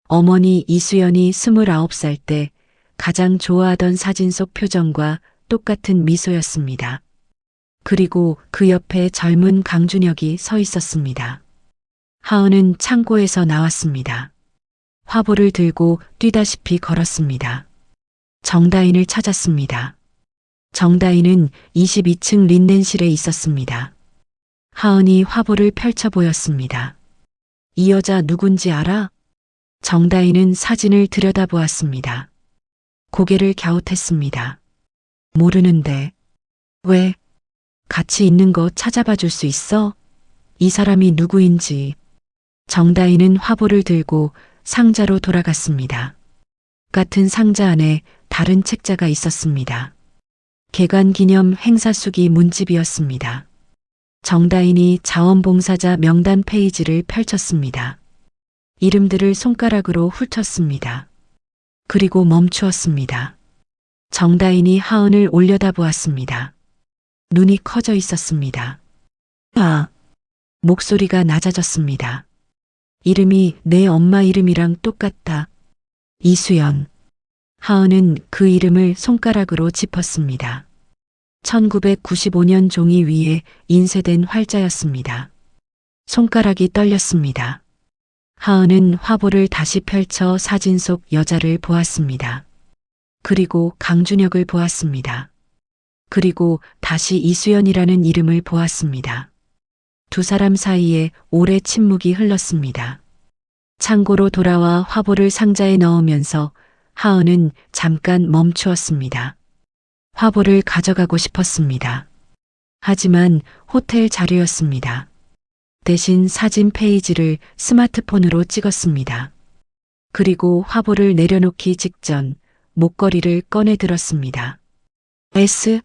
어머니 이수연이 29살 때 가장 좋아하던 사진 속 표정과 똑같은 미소였습니다. 그리고 그 옆에 젊은 강준혁이 서 있었습니다. 하은은 창고에서 나왔습니다. 화보를 들고 뛰다시피 걸었습니다. 정다인을 찾았습니다. 정다인은 22층 린넨실에 있었습니다. 하은이 화보를 펼쳐 보였습니다. 이 여자 누군지 알아? 정다인은 사진을 들여다보았습니다. 고개를 갸웃했습니다. 모르는데. 왜? 같이 있는 거 찾아봐 줄 수 있어? 이 사람이 누구인지. 정다인은 화보를 들고 상자로 돌아갔습니다. 같은 상자 안에 다른 책자가 있었습니다. 개관 기념 행사수기 문집이었습니다. 정다인이 자원봉사자 명단 페이지를 펼쳤습니다. 이름들을 손가락으로 훑었습니다. 그리고 멈추었습니다. 정다인이 하은을 올려다보았습니다. 눈이 커져 있었습니다. 아! 목소리가 낮아졌습니다. 이름이 내 엄마 이름이랑 똑같다. 이수연. 하은은 그 이름을 손가락으로 짚었습니다. 1995년 종이 위에 인쇄된 활자였습니다. 손가락이 떨렸습니다. 하은은 화보를 다시 펼쳐 사진 속 여자를 보았습니다. 그리고 강준혁을 보았습니다. 그리고 다시 이수연이라는 이름을 보았습니다. 두 사람 사이에 오래 침묵이 흘렀습니다. 창고로 돌아와 화보를 상자에 넣으면서 하은은 잠깐 멈추었습니다. 화보를 가져가고 싶었습니다. 하지만 호텔 자료였습니다. 대신 사진 페이지를 스마트폰으로 찍었습니다. 그리고 화보를 내려놓기 직전 목걸이를 꺼내 들었습니다. S,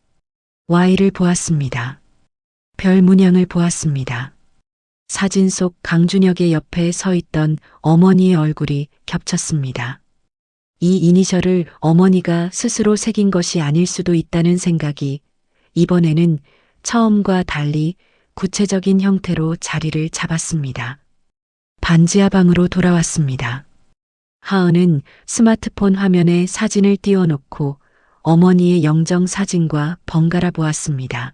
Y를 보았습니다. 별 문양을 보았습니다. 사진 속 강준혁의 옆에 서 있던 어머니의 얼굴이 겹쳤습니다. 이 이니셜을 어머니가 스스로 새긴 것이 아닐 수도 있다는 생각이 이번에는 처음과 달리 구체적인 형태로 자리를 잡았습니다. 반지하 방으로 돌아왔습니다. 하은은 스마트폰 화면에 사진을 띄워놓고 어머니의 영정 사진과 번갈아 보았습니다.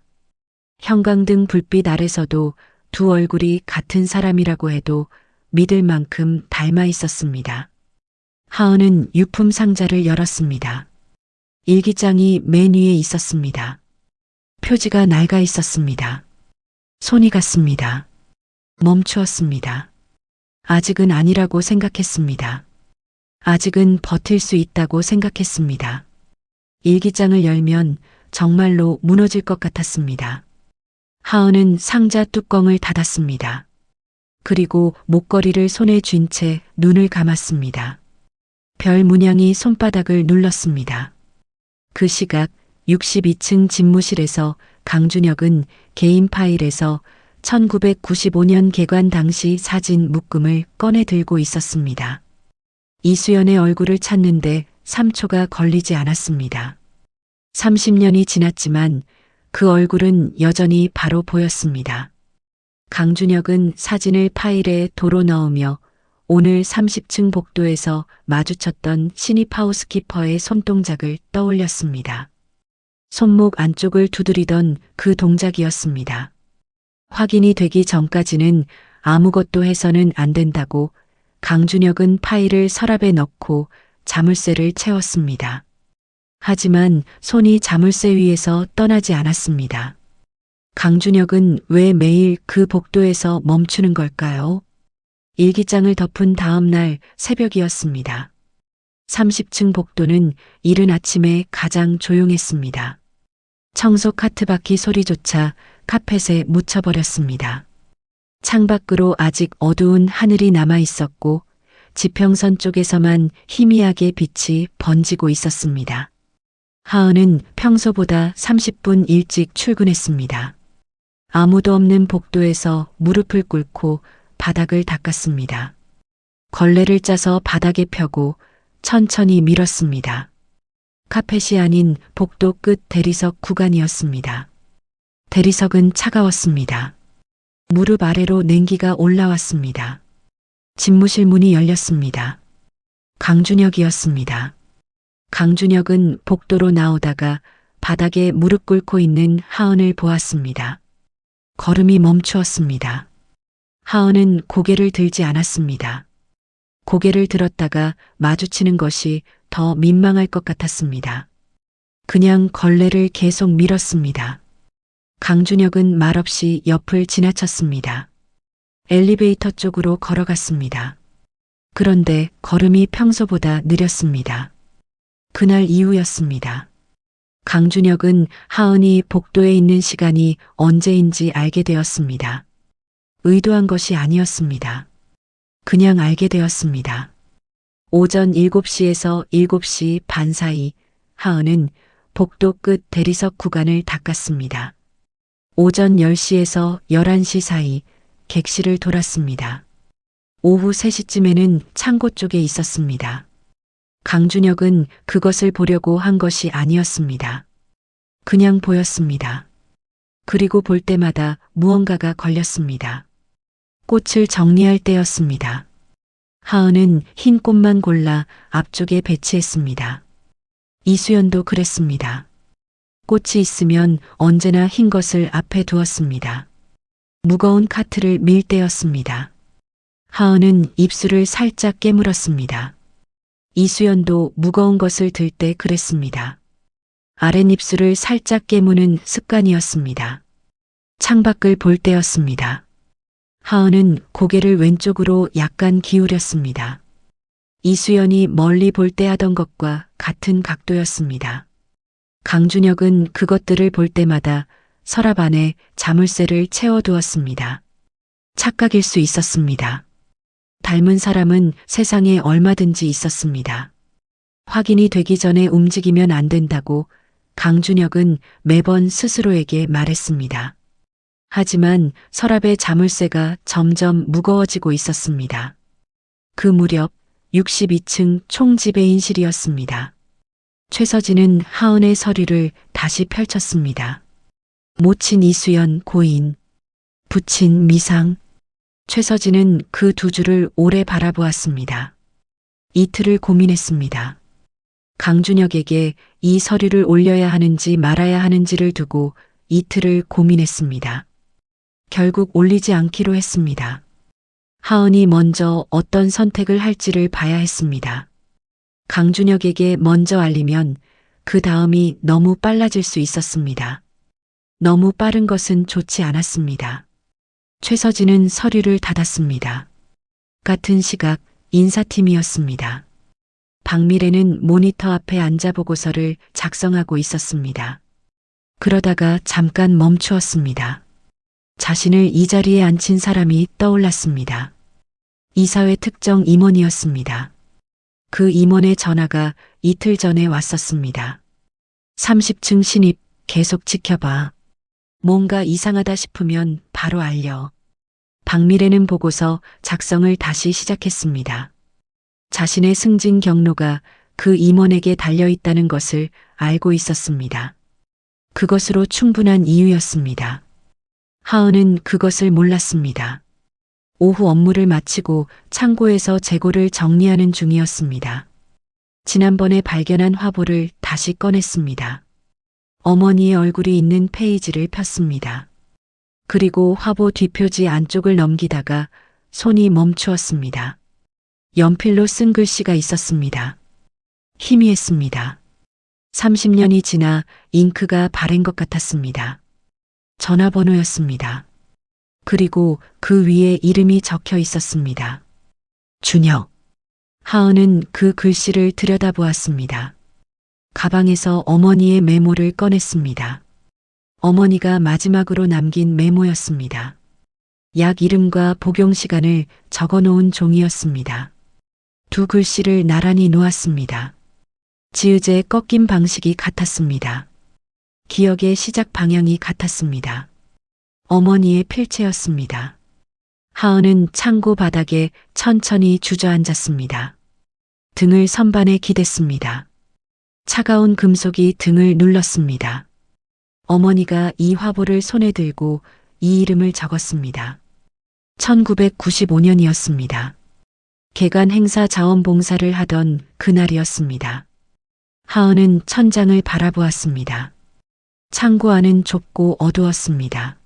형광등 불빛 아래서도 두 얼굴이 같은 사람이라고 해도 믿을 만큼 닮아 있었습니다. 하은은 유품 상자를 열었습니다. 일기장이 맨 위에 있었습니다. 표지가 낡아 있었습니다. 손이 갔습니다. 멈추었습니다. 아직은 아니라고 생각했습니다. 아직은 버틸 수 있다고 생각했습니다. 일기장을 열면 정말로 무너질 것 같았습니다. 하은은 상자 뚜껑을 닫았습니다. 그리고 목걸이를 손에 쥔 채 눈을 감았습니다. 별 문양이 손바닥을 눌렀습니다. 그 시각 62층 집무실에서 강준혁은 개인 파일에서 1995년 개관 당시 사진 묶음을 꺼내 들고 있었습니다. 이수연의 얼굴을 찾는데 3초가 걸리지 않았습니다. 30년이 지났지만 그 얼굴은 여전히 바로 보였습니다. 강준혁은 사진을 파일에 도로 넣으며 오늘 30층 복도에서 마주쳤던 신입 하우스키퍼의 손동작을 떠올렸습니다. 손목 안쪽을 두드리던 그 동작이었습니다. 확인이 되기 전까지는 아무것도 해서는 안 된다고 강준혁은 파일을 서랍에 넣고 자물쇠를 채웠습니다. 하지만 손이 자물쇠 위에서 떠나지 않았습니다. 강준혁은 왜 매일 그 복도에서 멈추는 걸까요? 일기장을 덮은 다음 날 새벽이었습니다. 30층 복도는 이른 아침에 가장 조용했습니다. 청소 카트 바퀴 소리조차 카펫에 묻혀버렸습니다. 창밖으로 아직 어두운 하늘이 남아 있었고 지평선 쪽에서만 희미하게 빛이 번지고 있었습니다. 하은은 평소보다 30분 일찍 출근했습니다. 아무도 없는 복도에서 무릎을 꿇고 바닥을 닦았습니다. 걸레를 짜서 바닥에 펴고 천천히 밀었습니다. 카펫이 아닌 복도 끝 대리석 구간이었습니다. 대리석은 차가웠습니다. 무릎 아래로 냉기가 올라왔습니다. 집무실 문이 열렸습니다. 강준혁이었습니다. 강준혁은 복도로 나오다가 바닥에 무릎 꿇고 있는 하은을 보았습니다. 걸음이 멈추었습니다. 하은은 고개를 들지 않았습니다. 고개를 들었다가 마주치는 것이 더 민망할 것 같았습니다. 그냥 걸레를 계속 밀었습니다. 강준혁은 말없이 옆을 지나쳤습니다. 엘리베이터 쪽으로 걸어갔습니다. 그런데 걸음이 평소보다 느렸습니다. 그날 이후였습니다. 강준혁은 하은이 복도에 있는 시간이 언제인지 알게 되었습니다. 의도한 것이 아니었습니다. 그냥 알게 되었습니다. 오전 7시에서 7시 반 사이 하은은 복도 끝 대리석 구간을 닦았습니다. 오전 10시에서 11시 사이 객실을 돌았습니다. 오후 3시쯤에는 창고 쪽에 있었습니다. 강준혁은 그것을 보려고 한 것이 아니었습니다. 그냥 보였습니다. 그리고 볼 때마다 무언가가 걸렸습니다. 꽃을 정리할 때였습니다. 하은은 흰 꽃만 골라 앞쪽에 배치했습니다. 이수연도 그랬습니다. 꽃이 있으면 언제나 흰 것을 앞에 두었습니다. 무거운 카트를 밀 때였습니다. 하은은 입술을 살짝 깨물었습니다. 이수연도 무거운 것을 들 때 그랬습니다. 아랫입술을 살짝 깨무는 습관이었습니다. 창밖을 볼 때였습니다. 하은은 고개를 왼쪽으로 약간 기울였습니다. 이수연이 멀리 볼 때 하던 것과 같은 각도였습니다. 강준혁은 그것들을 볼 때마다 서랍 안에 자물쇠를 채워두었습니다. 착각일 수 있었습니다. 닮은 사람은 세상에 얼마든지 있었습니다. 확인이 되기 전에 움직이면 안 된다고 강준혁은 매번 스스로에게 말했습니다. 하지만 서랍의 자물쇠가 점점 무거워지고 있었습니다. 그 무렵 62층 총지배인실이었습니다. 최서진은 하은의 서류를 다시 펼쳤습니다. 모친 이수연 고인, 부친 미상. 최서진은 그 두 줄을 오래 바라보았습니다. 이틀을 고민했습니다. 강준혁에게 이 서류를 올려야 하는지 말아야 하는지를 두고 이틀을 고민했습니다. 결국 올리지 않기로 했습니다. 하은이 먼저 어떤 선택을 할지를 봐야 했습니다. 강준혁에게 먼저 알리면 그 다음이 너무 빨라질 수 있었습니다. 너무 빠른 것은 좋지 않았습니다. 최서진은 서류를 닫았습니다. 같은 시각 인사팀이었습니다. 박미래는 모니터 앞에 앉아 보고서를 작성하고 있었습니다. 그러다가 잠깐 멈추었습니다. 자신을 이 자리에 앉힌 사람이 떠올랐습니다. 이사회 특정 임원이었습니다. 그 임원의 전화가 이틀 전에 왔었습니다. 30층 신입 계속 지켜봐. 뭔가 이상하다 싶으면 바로 알려. 박미래는 보고서 작성을 다시 시작했습니다. 자신의 승진 경로가 그 임원에게 달려있다는 것을 알고 있었습니다. 그것으로 충분한 이유였습니다. 하은은 그것을 몰랐습니다. 오후 업무를 마치고 창고에서 재고를 정리하는 중이었습니다. 지난번에 발견한 화보를 다시 꺼냈습니다. 어머니의 얼굴이 있는 페이지를 폈습니다. 그리고 화보 뒷표지 안쪽을 넘기다가 손이 멈추었습니다. 연필로 쓴 글씨가 있었습니다. 희미했습니다. 30년이 지나 잉크가 바랜 것 같았습니다. 전화번호였습니다. 그리고 그 위에 이름이 적혀 있었습니다. 준혁. 하은은 그 글씨를 들여다보았습니다. 가방에서 어머니의 메모를 꺼냈습니다. 어머니가 마지막으로 남긴 메모였습니다. 약 이름과 복용 시간을 적어 놓은 종이였습니다. 두 글씨를 나란히 놓았습니다. 지읒의 꺾인 방식이 같았습니다. 기억의 시작 방향이 같았습니다. 어머니의 필체였습니다. 하은은 창고 바닥에 천천히 주저앉았습니다. 등을 선반에 기댔습니다. 차가운 금속이 등을 눌렀습니다. 어머니가 이 화보를 손에 들고 이 이름을 적었습니다. 1995년이었습니다. 개관 행사 자원봉사를 하던 그날이었습니다. 하은은 천장을 바라보았습니다. 창고 안은 좁고 어두웠습니다.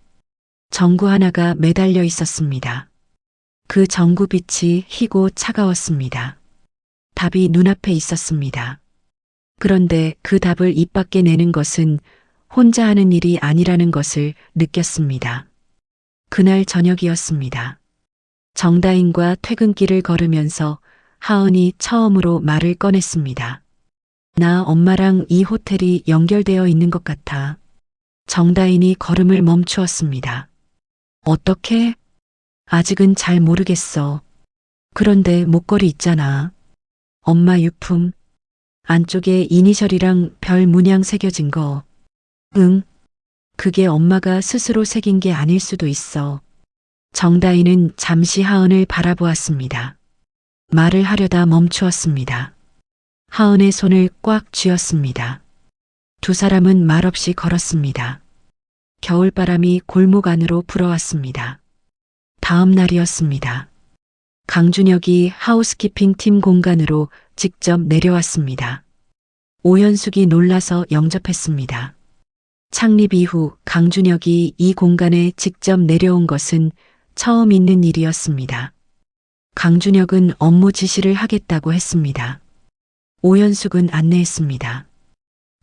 전구 하나가 매달려 있었습니다. 그 전구빛이 희고 차가웠습니다. 답이 눈앞에 있었습니다. 그런데 그 답을 입 밖에 내는 것은 혼자 하는 일이 아니라는 것을 느꼈습니다. 그날 저녁이었습니다. 정다인과 퇴근길을 걸으면서 하은이 처음으로 말을 꺼냈습니다. 나 엄마랑 이 호텔이 연결되어 있는 것 같아. 정다인이 걸음을 멈추었습니다. 어떻게? 아직은 잘 모르겠어. 그런데 목걸이 있잖아. 엄마 유품. 안쪽에 이니셜이랑 별 문양 새겨진 거. 응. 그게 엄마가 스스로 새긴 게 아닐 수도 있어. 정다인은 잠시 하은을 바라보았습니다. 말을 하려다 멈추었습니다. 하은의 손을 꽉 쥐었습니다. 두 사람은 말없이 걸었습니다. 겨울바람이 골목 안으로 불어왔습니다. 다음 날이었습니다. 강준혁이 하우스키핑 팀 공간으로 직접 내려왔습니다. 오현숙이 놀라서 영접했습니다. 창립 이후 강준혁이 이 공간에 직접 내려온 것은 처음 있는 일이었습니다. 강준혁은 업무 지시를 하겠다고 했습니다. 오현숙은 안내했습니다.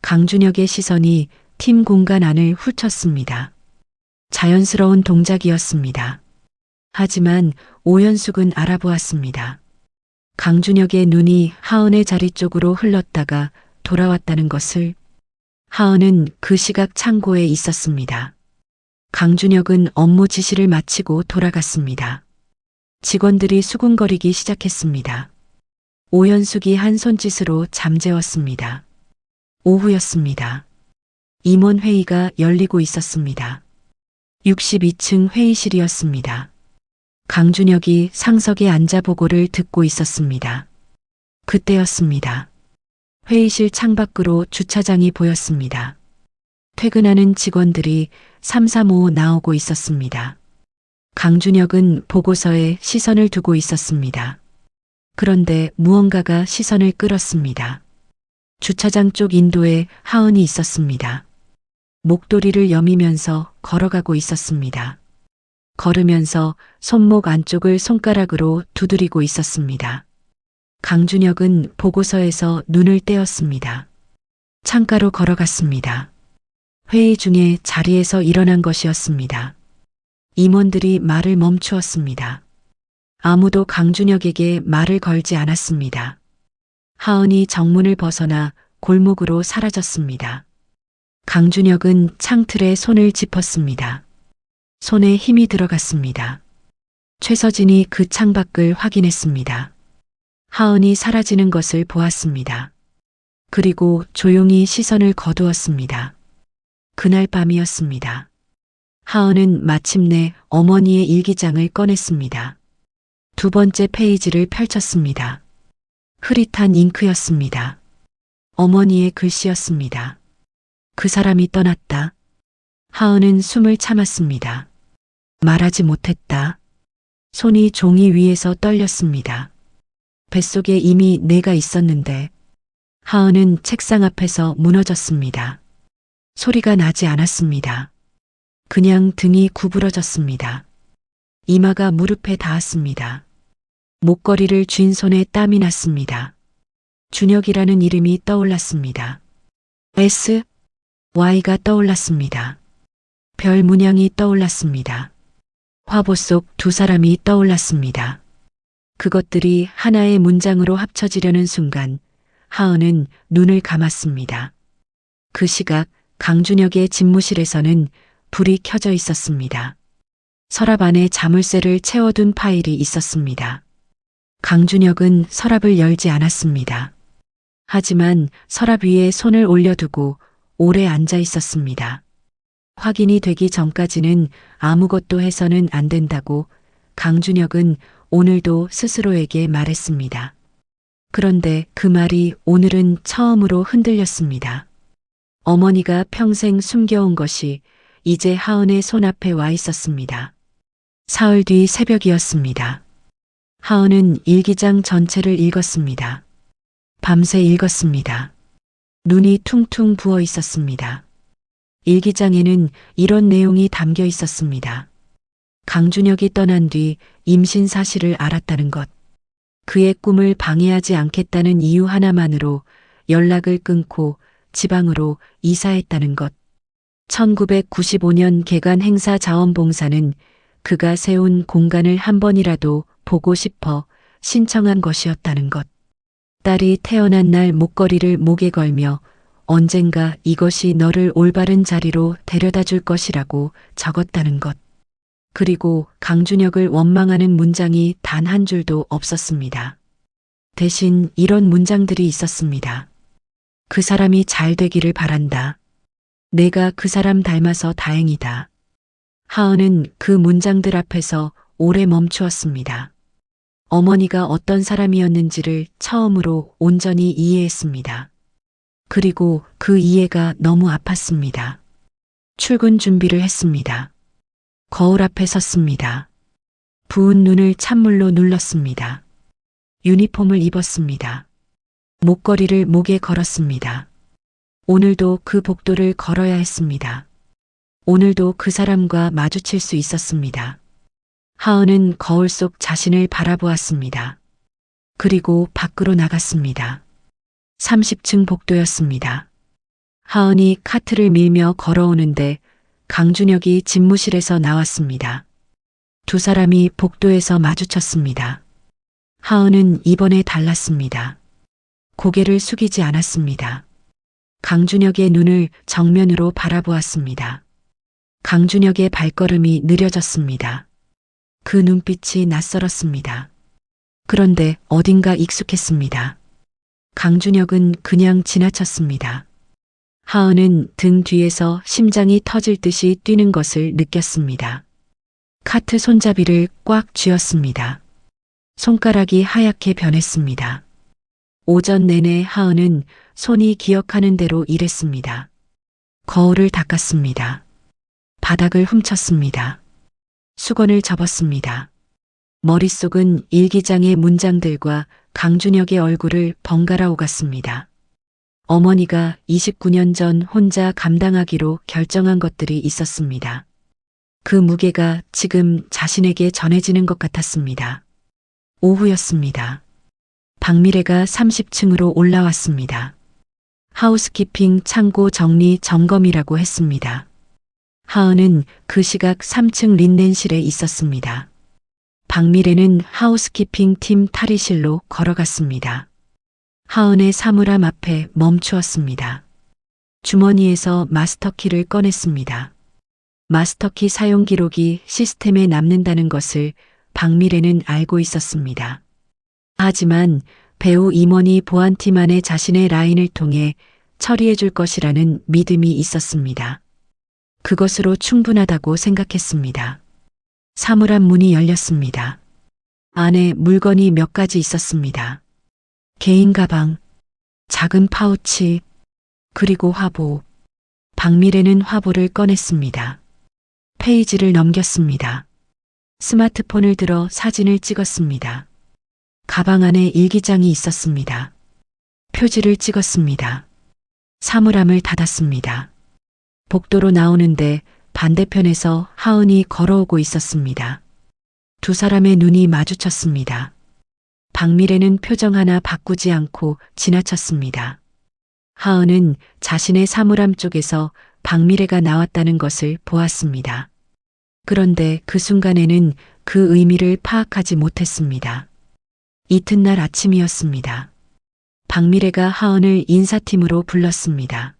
강준혁의 시선이 팀 공간 안을 훑었습니다. 자연스러운 동작이었습니다. 하지만 오현숙은 알아보았습니다. 강준혁의 눈이 하은의 자리 쪽으로 흘렀다가 돌아왔다는 것을. 하은은 그 시각 창고에 있었습니다. 강준혁은 업무 지시를 마치고 돌아갔습니다. 직원들이 수군거리기 시작했습니다. 오현숙이 한 손짓으로 잠재웠습니다. 오후였습니다. 임원 회의가 열리고 있었습니다. 62층 회의실이었습니다. 강준혁이 상석에 앉아 보고를 듣고 있었습니다. 그때였습니다. 회의실 창밖으로 주차장이 보였습니다. 퇴근하는 직원들이 335 나오고 있었습니다. 강준혁은 보고서에 시선을 두고 있었습니다. 그런데 무언가가 시선을 끌었습니다. 주차장 쪽 인도에 하은이 있었습니다. 목도리를 여미면서 걸어가고 있었습니다. 걸으면서 손목 안쪽을 손가락으로 두드리고 있었습니다. 강준혁은 보고서에서 눈을 떼었습니다. 창가로 걸어갔습니다. 회의 중에 자리에서 일어난 것이었습니다. 임원들이 말을 멈추었습니다. 아무도 강준혁에게 말을 걸지 않았습니다. 하은이 정문을 벗어나 골목으로 사라졌습니다. 강준혁은 창틀에 손을 짚었습니다. 손에 힘이 들어갔습니다. 최서진이 그 창밖을 확인했습니다. 하은이 사라지는 것을 보았습니다. 그리고 조용히 시선을 거두었습니다. 그날 밤이었습니다. 하은은 마침내 어머니의 일기장을 꺼냈습니다. 두 번째 페이지를 펼쳤습니다. 흐릿한 잉크였습니다. 어머니의 글씨였습니다. 그 사람이 떠났다. 하은은 숨을 참았습니다. 말하지 못했다. 손이 종이 위에서 떨렸습니다. 뱃속에 이미 내가 있었는데. 하은은 책상 앞에서 무너졌습니다. 소리가 나지 않았습니다. 그냥 등이 구부러졌습니다. 이마가 무릎에 닿았습니다. 목걸이를 쥔 손에 땀이 났습니다. 준혁이라는 이름이 떠올랐습니다. S, Y가 떠올랐습니다. 별 문양이 떠올랐습니다. 화보 속 두 사람이 떠올랐습니다. 그것들이 하나의 문장으로 합쳐지려는 순간 하은은 눈을 감았습니다. 그 시각 강준혁의 집무실에서는 불이 켜져 있었습니다. 서랍 안에 자물쇠를 채워둔 파일이 있었습니다. 강준혁은 서랍을 열지 않았습니다. 하지만 서랍 위에 손을 올려두고 오래 앉아 있었습니다. 확인이 되기 전까지는 아무것도 해서는 안 된다고 강준혁은 오늘도 스스로에게 말했습니다. 그런데 그 말이 오늘은 처음으로 흔들렸습니다. 어머니가 평생 숨겨온 것이 이제 하은의 손앞에 와 있었습니다. 사흘 뒤 새벽이었습니다. 하은은 일기장 전체를 읽었습니다. 밤새 읽었습니다. 눈이 퉁퉁 부어 있었습니다. 일기장에는 이런 내용이 담겨 있었습니다. 강준혁이 떠난 뒤 임신 사실을 알았다는 것. 그의 꿈을 방해하지 않겠다는 이유 하나만으로 연락을 끊고 지방으로 이사했다는 것. 1995년 개관 행사 자원봉사는 그가 세운 공간을 한 번이라도 보고 싶어 신청한 것이었다는 것. 딸이 태어난 날 목걸이를 목에 걸며 언젠가 이것이 너를 올바른 자리로 데려다 줄 것이라고 적었다는 것. 그리고 강준혁을 원망하는 문장이 단 한 줄도 없었습니다. 대신 이런 문장들이 있었습니다. 그 사람이 잘 되기를 바란다. 내가 그 사람 닮아서 다행이다. 하은은 그 문장들 앞에서 오래 멈추었습니다. 어머니가 어떤 사람이었는지를 처음으로 온전히 이해했습니다. 그리고 그 이해가 너무 아팠습니다. 출근 준비를 했습니다. 거울 앞에 섰습니다. 부은 눈을 찬물로 눌렀습니다. 유니폼을 입었습니다. 목걸이를 목에 걸었습니다. 오늘도 그 복도를 걸어야 했습니다. 오늘도 그 사람과 마주칠 수 있었습니다. 하은은 거울 속 자신을 바라보았습니다. 그리고 밖으로 나갔습니다. 30층 복도였습니다. 하은이 카트를 밀며 걸어오는데 강준혁이 집무실에서 나왔습니다. 두 사람이 복도에서 마주쳤습니다. 하은은 이번에 달랐습니다. 고개를 숙이지 않았습니다. 강준혁의 눈을 정면으로 바라보았습니다. 강준혁의 발걸음이 느려졌습니다. 그 눈빛이 낯설었습니다. 그런데 어딘가 익숙했습니다. 강준혁은 그냥 지나쳤습니다. 하은은 등 뒤에서 심장이 터질 듯이 뛰는 것을 느꼈습니다. 카트 손잡이를 꽉 쥐었습니다. 손가락이 하얗게 변했습니다. 오전 내내 하은은 손이 기억하는 대로 일했습니다. 거울을 닦았습니다. 바닥을 훔쳤습니다. 수건을 접었습니다. 머릿속은 일기장의 문장들과 강준혁의 얼굴을 번갈아 오갔습니다. 어머니가 29년 전 혼자 감당하기로 결정한 것들이 있었습니다. 그 무게가 지금 자신에게 전해지는 것 같았습니다. 오후였습니다. 박미래가 30층으로 올라왔습니다. 하우스키핑 창고 정리 점검이라고 했습니다. 하은은 그 시각 3층 린넨실에 있었습니다. 박미래는 하우스키핑 팀 탈의실로 걸어갔습니다. 하은의 사물함 앞에 멈추었습니다. 주머니에서 마스터키를 꺼냈습니다. 마스터키 사용 기록이 시스템에 남는다는 것을 박미래는 알고 있었습니다. 하지만 배우 임원이 보안팀 안에 자신의 라인을 통해 처리해 줄 것이라는 믿음이 있었습니다. 그것으로 충분하다고 생각했습니다. 사물함 문이 열렸습니다. 안에 물건이 몇 가지 있었습니다. 개인 가방, 작은 파우치, 그리고 화보. 박미래는 화보를 꺼냈습니다. 페이지를 넘겼습니다. 스마트폰을 들어 사진을 찍었습니다. 가방 안에 일기장이 있었습니다. 표지를 찍었습니다. 사물함을 닫았습니다. 복도로 나오는데 반대편에서 하은이 걸어오고 있었습니다. 두 사람의 눈이 마주쳤습니다. 박미래는 표정 하나 바꾸지 않고 지나쳤습니다. 하은은 자신의 사물함 쪽에서 박미래가 나왔다는 것을 보았습니다. 그런데 그 순간에는 그 의미를 파악하지 못했습니다. 이튿날 아침이었습니다. 박미래가 하은을 인사팀으로 불렀습니다.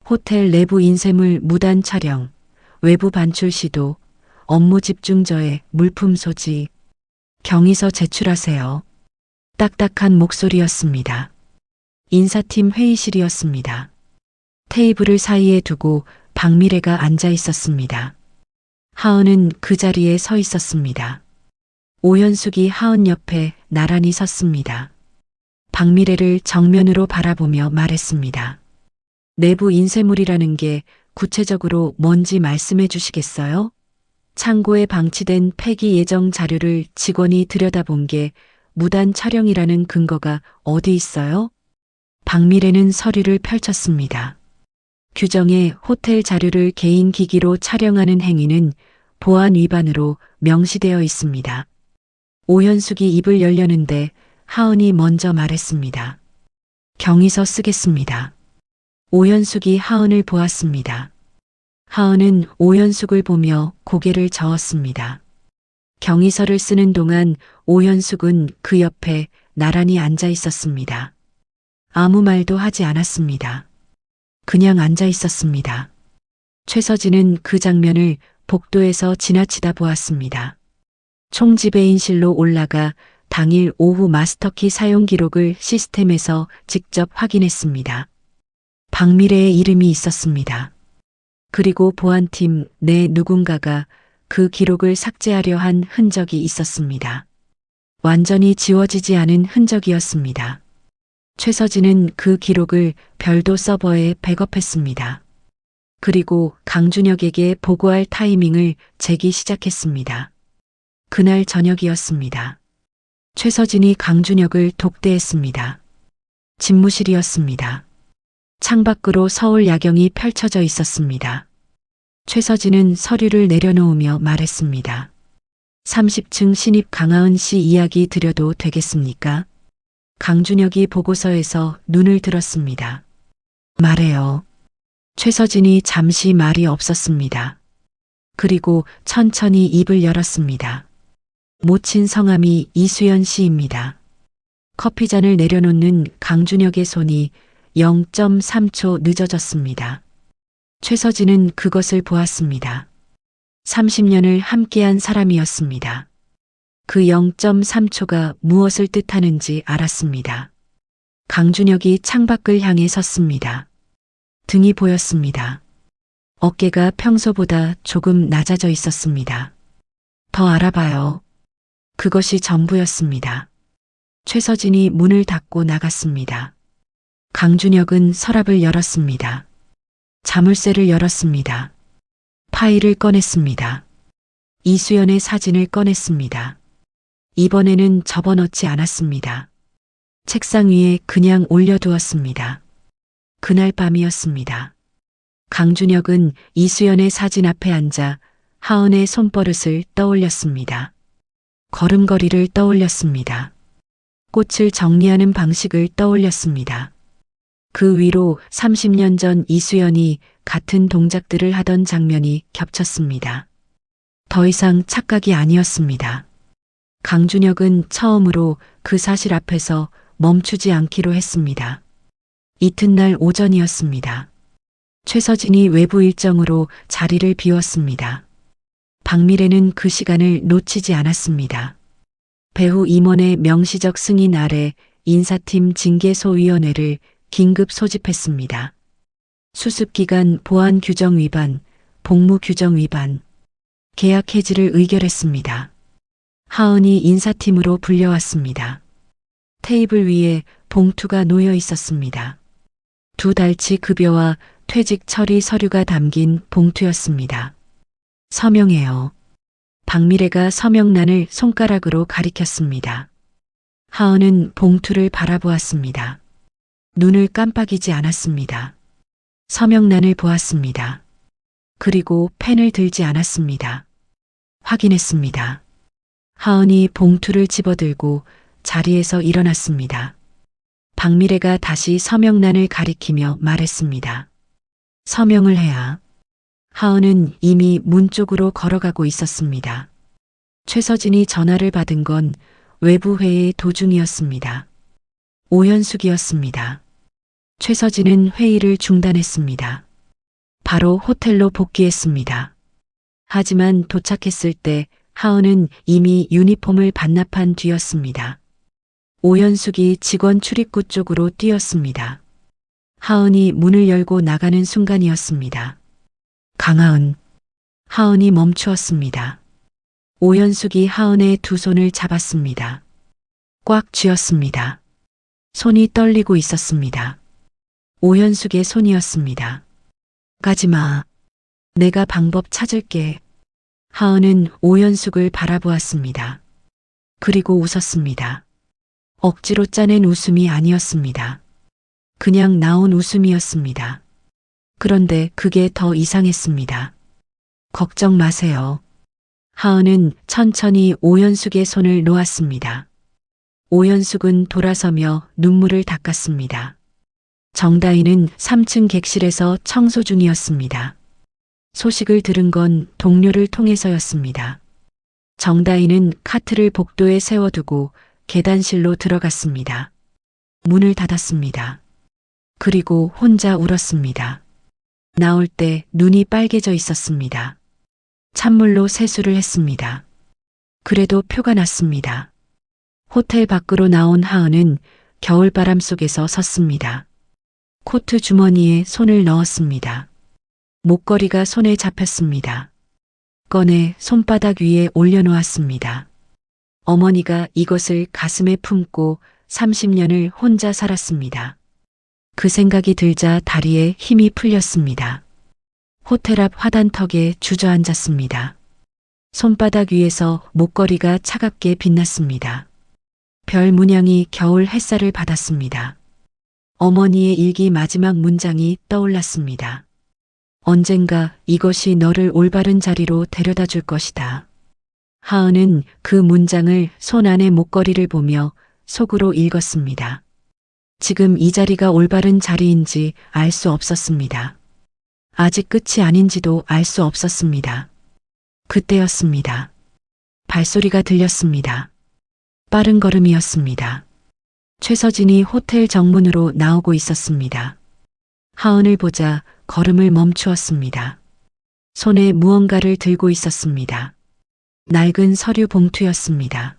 호텔 내부 인쇄물 무단 촬영, 외부 반출 시도, 업무 집중 저해, 물품 소지, 경위서 제출하세요. 딱딱한 목소리였습니다. 인사팀 회의실이었습니다. 테이블을 사이에 두고 박미래가 앉아 있었습니다. 하은은 그 자리에 서 있었습니다. 오현숙이 하은 옆에 나란히 섰습니다. 박미래를 정면으로 바라보며 말했습니다. 내부 인쇄물이라는 게 구체적으로 뭔지 말씀해 주시겠어요? 창고에 방치된 폐기 예정 자료를 직원이 들여다본 게 무단 촬영이라는 근거가 어디 있어요? 박미래는 서류를 펼쳤습니다. 규정에 호텔 자료를 개인 기기로 촬영하는 행위는 보안 위반으로 명시되어 있습니다. 오현숙이 입을 열려는데 하은이 먼저 말했습니다. 경위서 쓰겠습니다. 오현숙이 하은을 보았습니다. 하은은 오현숙을 보며 고개를 저었습니다. 경위서를 쓰는 동안 오현숙은 그 옆에 나란히 앉아 있었습니다. 아무 말도 하지 않았습니다. 그냥 앉아 있었습니다. 최서진은 그 장면을 복도에서 지나치다 보았습니다. 총지배인실로 올라가 당일 오후 마스터키 사용 기록을 시스템에서 직접 확인했습니다. 박미래의 이름이 있었습니다. 그리고 보안팀 내 누군가가 그 기록을 삭제하려 한 흔적이 있었습니다. 완전히 지워지지 않은 흔적이었습니다. 최서진은 그 기록을 별도 서버에 백업했습니다. 그리고 강준혁에게 보고할 타이밍을 재기 시작했습니다. 그날 저녁이었습니다. 최서진이 강준혁을 독대했습니다. 집무실이었습니다. 창밖으로 서울 야경이 펼쳐져 있었습니다. 최서진은 서류를 내려놓으며 말했습니다. 30층 신입 강하은 씨 이야기 드려도 되겠습니까? 강준혁이 보고서에서 눈을 들었습니다. 말해요. 최서진이 잠시 말이 없었습니다. 그리고 천천히 입을 열었습니다. 모친 성함이 이수연 씨입니다. 커피잔을 내려놓는 강준혁의 손이 0.3초 늦어졌습니다. 최서진은 그것을 보았습니다. 30년을 함께한 사람이었습니다. 그 0.3초가 무엇을 뜻하는지 알았습니다. 강준혁이 창밖을 향해 섰습니다. 등이 보였습니다. 어깨가 평소보다 조금 낮아져 있었습니다. 더 알아봐요. 그것이 전부였습니다. 최서진이 문을 닫고 나갔습니다. 강준혁은 서랍을 열었습니다. 자물쇠를 열었습니다. 파일을 꺼냈습니다. 이수연의 사진을 꺼냈습니다. 이번에는 접어넣지 않았습니다. 책상 위에 그냥 올려두었습니다. 그날 밤이었습니다. 강준혁은 이수연의 사진 앞에 앉아 하은의 손버릇을 떠올렸습니다. 걸음걸이를 떠올렸습니다. 꽃을 정리하는 방식을 떠올렸습니다. 그 위로 30년 전 이수연이 같은 동작들을 하던 장면이 겹쳤습니다. 더 이상 착각이 아니었습니다. 강준혁은 처음으로 그 사실 앞에서 멈추지 않기로 했습니다. 이튿날 오전이었습니다. 최서진이 외부 일정으로 자리를 비웠습니다. 박미래는 그 시간을 놓치지 않았습니다. 배우 임원의 명시적 승인 아래 인사팀 징계소위원회를 긴급 소집했습니다. 수습기간 보안 규정 위반, 복무 규정 위반, 계약 해지를 의결했습니다. 하은이 인사팀으로 불려왔습니다. 테이블 위에 봉투가 놓여 있었습니다. 2달치 급여와 퇴직 처리 서류가 담긴 봉투였습니다. 서명해요. 박미래가 서명란을 손가락으로 가리켰습니다. 하은은 봉투를 바라보았습니다. 눈을 깜빡이지 않았습니다. 서명란을 보았습니다. 그리고 펜을 들지 않았습니다. 확인했습니다. 하은이 봉투를 집어들고 자리에서 일어났습니다. 박미래가 다시 서명란을 가리키며 말했습니다. 서명을 해야. 하은은 이미 문 쪽으로 걸어가고 있었습니다. 최서진이 전화를 받은 건 외부회의 도중이었습니다. 오현숙이었습니다. 최서진은 회의를 중단했습니다. 바로 호텔로 복귀했습니다. 하지만 도착했을 때 하은은 이미 유니폼을 반납한 뒤였습니다. 오현숙이 직원 출입구 쪽으로 뛰었습니다. 하은이 문을 열고 나가는 순간이었습니다. 강하은. 하은이 멈추었습니다. 오현숙이 하은의 두 손을 잡았습니다. 꽉 쥐었습니다. 손이 떨리고 있었습니다. 오현숙의 손이었습니다. 가지마. 내가 방법 찾을게. 하은은 오현숙을 바라보았습니다. 그리고 웃었습니다. 억지로 짜낸 웃음이 아니었습니다. 그냥 나온 웃음이었습니다. 그런데 그게 더 이상했습니다. 걱정 마세요. 하은은 천천히 오현숙의 손을 놓았습니다. 오현숙은 돌아서며 눈물을 닦았습니다. 정다희는 3층 객실에서 청소 중이었습니다. 소식을 들은 건 동료를 통해서였습니다. 정다희는 카트를 복도에 세워두고 계단실로 들어갔습니다. 문을 닫았습니다. 그리고 혼자 울었습니다. 나올 때 눈이 빨개져 있었습니다. 찬물로 세수를 했습니다. 그래도 표가 났습니다. 호텔 밖으로 나온 하은은 겨울바람 속에서 섰습니다. 코트 주머니에 손을 넣었습니다. 목걸이가 손에 잡혔습니다. 꺼내 손바닥 위에 올려놓았습니다. 어머니가 이것을 가슴에 품고 30년을 혼자 살았습니다. 그 생각이 들자 다리에 힘이 풀렸습니다. 호텔 앞 화단턱에 주저앉았습니다. 손바닥 위에서 목걸이가 차갑게 빛났습니다. 별 문양이 겨울 햇살을 받았습니다. 어머니의 일기 마지막 문장이 떠올랐습니다. 언젠가 이것이 너를 올바른 자리로 데려다 줄 것이다. 하은은 그 문장을 손 안의 목걸이를 보며 속으로 읽었습니다. 지금 이 자리가 올바른 자리인지 알 수 없었습니다. 아직 끝이 아닌지도 알 수 없었습니다. 그때였습니다. 발소리가 들렸습니다. 빠른 걸음이었습니다. 최서진이 호텔 정문으로 나오고 있었습니다. 하은을 보자 걸음을 멈추었습니다. 손에 무언가를 들고 있었습니다. 낡은 서류 봉투였습니다.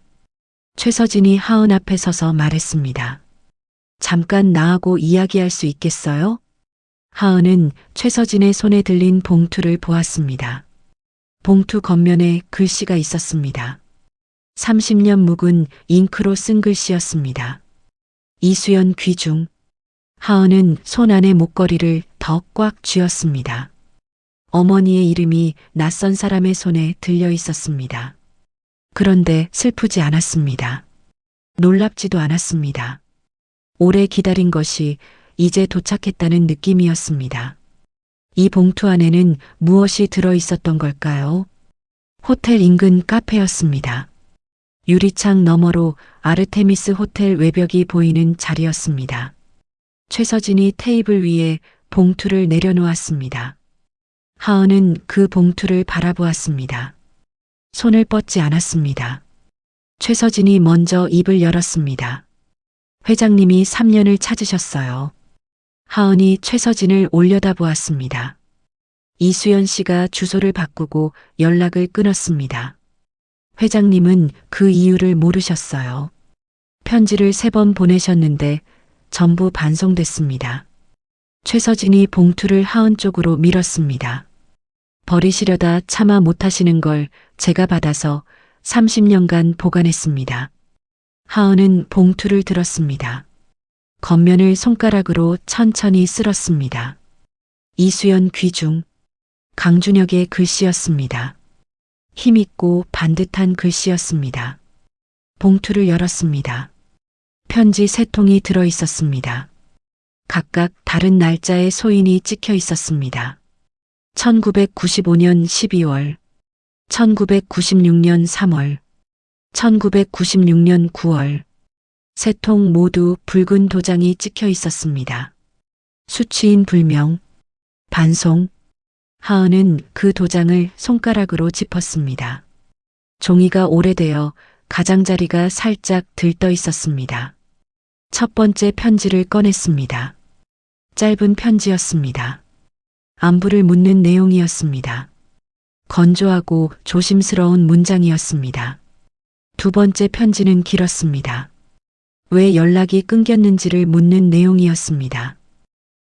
최서진이 하은 앞에 서서 말했습니다. 잠깐 나하고 이야기할 수 있겠어요? 하은은 최서진의 손에 들린 봉투를 보았습니다. 봉투 겉면에 글씨가 있었습니다. 30년 묵은 잉크로 쓴 글씨였습니다. 이수연 귀중. 하은은 손 안의 목걸이를 더 꽉 쥐었습니다. 어머니의 이름이 낯선 사람의 손에 들려 있었습니다. 그런데 슬프지 않았습니다. 놀랍지도 않았습니다. 오래 기다린 것이 이제 도착했다는 느낌이었습니다. 이 봉투 안에는 무엇이 들어 있었던 걸까요? 호텔 인근 카페였습니다. 유리창 너머로 아르테미스 호텔 외벽이 보이는 자리였습니다. 최서진이 테이블 위에 봉투를 내려놓았습니다. 하은은 그 봉투를 바라보았습니다. 손을 뻗지 않았습니다. 최서진이 먼저 입을 열었습니다. 회장님이 3년을 찾으셨어요. 하은이 최서진을 올려다보았습니다. 이수연 씨가 주소를 바꾸고 연락을 끊었습니다. 회장님은 그 이유를 모르셨어요. 편지를 3번 보내셨는데 전부 반송됐습니다. 최서진이 봉투를 하은 쪽으로 밀었습니다. 버리시려다 차마 못하시는 걸 제가 받아서 30년간 보관했습니다. 하은은 봉투를 들었습니다. 겉면을 손가락으로 천천히 쓸었습니다. 이수연 귀중. 강준혁의 글씨였습니다. 힘있고 반듯한 글씨였습니다. 봉투를 열었습니다. 편지 3통이 들어 있었습니다. 각각 다른 날짜의 소인이 찍혀 있었습니다. 1995년 12월, 1996년 3월, 1996년 9월. 3통 모두 붉은 도장이 찍혀 있었습니다. 수취인 불명, 반송. 하은은 그 도장을 손가락으로 짚었습니다. 종이가 오래되어 가장자리가 살짝 들떠 있었습니다. 첫 번째 편지를 꺼냈습니다. 짧은 편지였습니다. 안부를 묻는 내용이었습니다. 건조하고 조심스러운 문장이었습니다. 두 번째 편지는 길었습니다. 왜 연락이 끊겼는지를 묻는 내용이었습니다.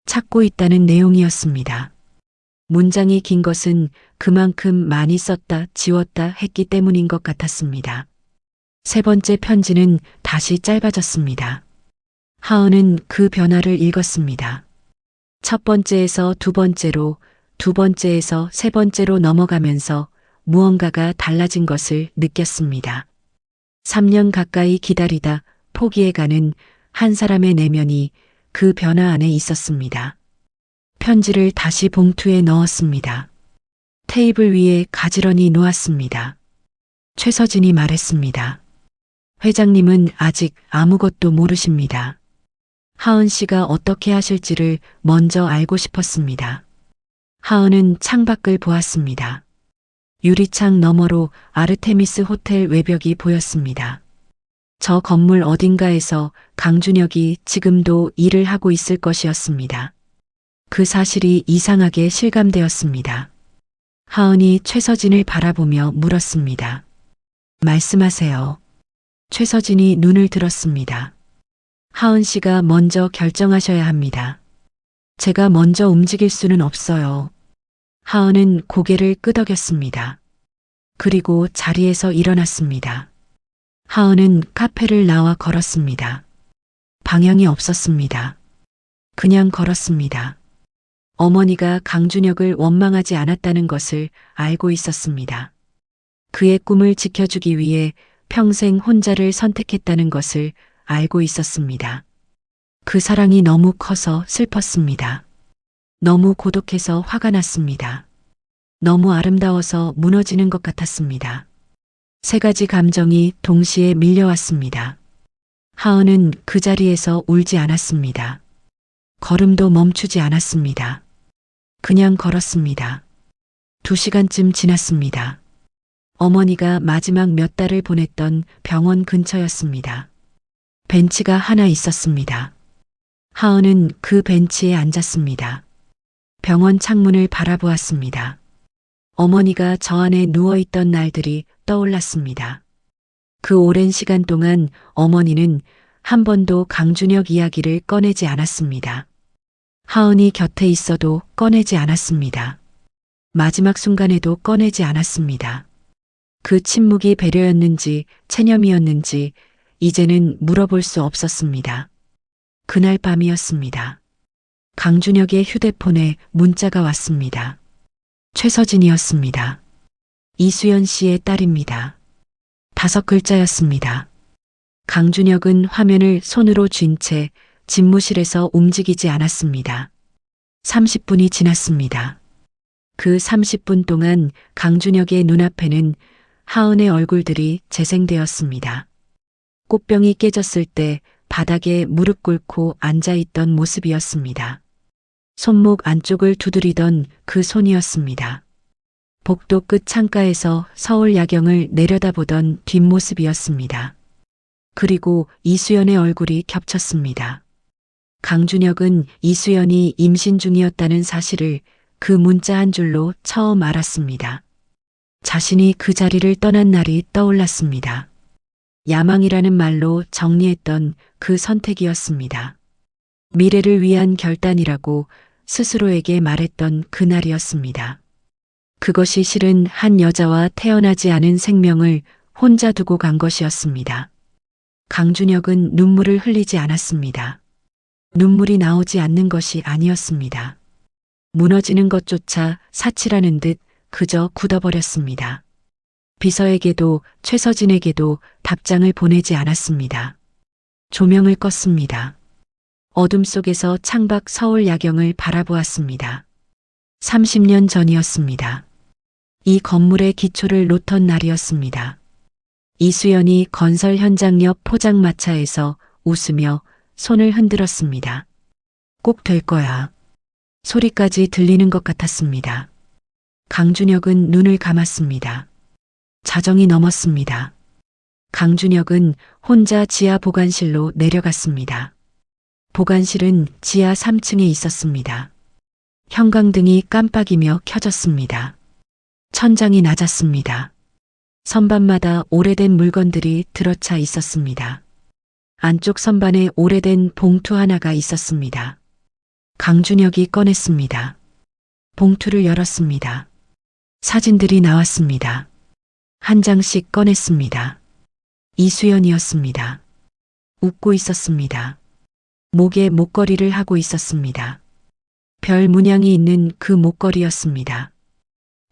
찾고 있다는 내용이었습니다. 문장이 긴 것은 그만큼 많이 썼다, 지웠다 했기 때문인 것 같았습니다. 세 번째 편지는 다시 짧아졌습니다. 하은은 그 변화를 읽었습니다. 첫 번째에서 두 번째로, 두 번째에서 세 번째로 넘어가면서 무언가가 달라진 것을 느꼈습니다. 3년 가까이 기다리다 포기해가는 한 사람의 내면이 그 변화 안에 있었습니다. 편지를 다시 봉투에 넣었습니다. 테이블 위에 가지런히 놓았습니다. 최서진이 말했습니다. 회장님은 아직 아무것도 모르십니다. 하은 씨가 어떻게 하실지를 먼저 알고 싶었습니다. 하은은 창밖을 보았습니다. 유리창 너머로 아르테미스 호텔 외벽이 보였습니다. 저 건물 어딘가에서 강준혁이 지금도 일을 하고 있을 것이었습니다. 그 사실이 이상하게 실감되었습니다. 하은이 최서진을 바라보며 물었습니다. 말씀하세요. 최서진이 눈을 들었습니다. 하은 씨가 먼저 결정하셔야 합니다. 제가 먼저 움직일 수는 없어요. 하은은 고개를 끄덕였습니다. 그리고 자리에서 일어났습니다. 하은은 카페를 나와 걸었습니다. 방향이 없었습니다. 그냥 걸었습니다. 어머니가 강준혁을 원망하지 않았다는 것을 알고 있었습니다. 그의 꿈을 지켜주기 위해 평생 혼자를 선택했다는 것을 알고 있었습니다. 그 사랑이 너무 커서 슬펐습니다. 너무 고독해서 화가 났습니다. 너무 아름다워서 무너지는 것 같았습니다. 세 가지 감정이 동시에 밀려왔습니다. 하은은 그 자리에서 울지 않았습니다. 걸음도 멈추지 않았습니다. 그냥 걸었습니다. 2시간쯤 지났습니다. 어머니가 마지막 몇 달을 보냈던 병원 근처였습니다. 벤치가 하나 있었습니다. 하은은 그 벤치에 앉았습니다. 병원 창문을 바라보았습니다. 어머니가 저 안에 누워있던 날들이 떠올랐습니다. 그 오랜 시간 동안 어머니는 한 번도 강준혁 이야기를 꺼내지 않았습니다. 하은이 곁에 있어도 꺼내지 않았습니다. 마지막 순간에도 꺼내지 않았습니다. 그 침묵이 배려였는지 체념이었는지 이제는 물어볼 수 없었습니다. 그날 밤이었습니다. 강준혁의 휴대폰에 문자가 왔습니다. 최서진이었습니다. 이수연 씨의 딸입니다. 5글자였습니다. 강준혁은 화면을 손으로 쥔 채 집무실에서 움직이지 않았습니다. 30분이 지났습니다. 그 30분 동안 강준혁의 눈앞에는 하은의 얼굴들이 재생되었습니다. 꽃병이 깨졌을 때 바닥에 무릎 꿇고 앉아있던 모습이었습니다. 손목 안쪽을 두드리던 그 손이었습니다. 복도 끝 창가에서 서울 야경을 내려다보던 뒷모습이었습니다. 그리고 이수연의 얼굴이 겹쳤습니다. 강준혁은 이수연이 임신 중이었다는 사실을 그 문자 한 줄로 처음 알았습니다. 자신이 그 자리를 떠난 날이 떠올랐습니다. 야망이라는 말로 정리했던 그 선택이었습니다. 미래를 위한 결단이라고 스스로에게 말했던 그날이었습니다. 그것이 실은 한 여자와 태어나지 않은 생명을 혼자 두고 간 것이었습니다. 강준혁은 눈물을 흘리지 않았습니다. 눈물이 나오지 않는 것이 아니었습니다. 무너지는 것조차 사치라는 듯 그저 굳어버렸습니다. 비서에게도 최서진에게도 답장을 보내지 않았습니다. 조명을 껐습니다. 어둠 속에서 창밖 서울 야경을 바라보았습니다. 30년 전이었습니다. 이 건물의 기초를 놓던 날이었습니다. 이수연이 건설 현장 옆 포장마차에서 웃으며 손을 흔들었습니다. 꼭 될 거야. 소리까지 들리는 것 같았습니다. 강준혁은 눈을 감았습니다. 자정이 넘었습니다. 강준혁은 혼자 지하 보관실로 내려갔습니다. 보관실은 지하 3층에 있었습니다. 형광등이 깜빡이며 켜졌습니다. 천장이 낮았습니다. 선반마다 오래된 물건들이 들어차 있었습니다. 안쪽 선반에 오래된 봉투 하나가 있었습니다. 강준혁이 꺼냈습니다. 봉투를 열었습니다. 사진들이 나왔습니다. 한 장씩 꺼냈습니다. 이수연이었습니다. 웃고 있었습니다. 목에 목걸이를 하고 있었습니다. 별 문양이 있는 그 목걸이였습니다.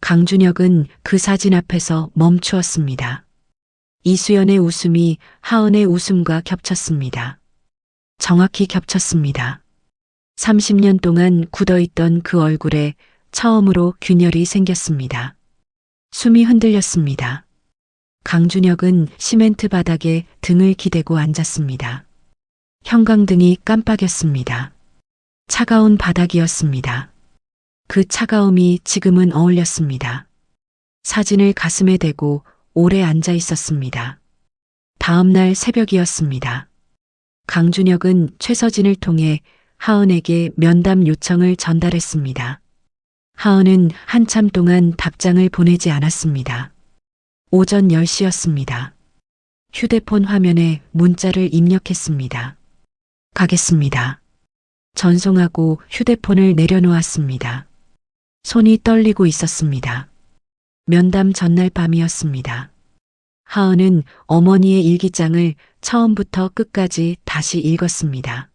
강준혁은 그 사진 앞에서 멈추었습니다. 이수연의 웃음이 하은의 웃음과 겹쳤습니다. 정확히 겹쳤습니다. 30년 동안 굳어있던 그 얼굴에 처음으로 균열이 생겼습니다. 숨이 흔들렸습니다. 강준혁은 시멘트 바닥에 등을 기대고 앉았습니다. 형광등이 깜빡였습니다. 차가운 바닥이었습니다. 그 차가움이 지금은 어울렸습니다. 사진을 가슴에 대고 오래 앉아 있었습니다. 다음 날 새벽이었습니다. 강준혁은 최서진을 통해 하은에게 면담 요청을 전달했습니다. 하은은 한참 동안 답장을 보내지 않았습니다. 오전 10시였습니다. 휴대폰 화면에 문자를 입력했습니다. 가겠습니다. 전송하고 휴대폰을 내려놓았습니다. 손이 떨리고 있었습니다. 면담 전날 밤이었습니다. 하은은 어머니의 일기장을 처음부터 끝까지 다시 읽었습니다.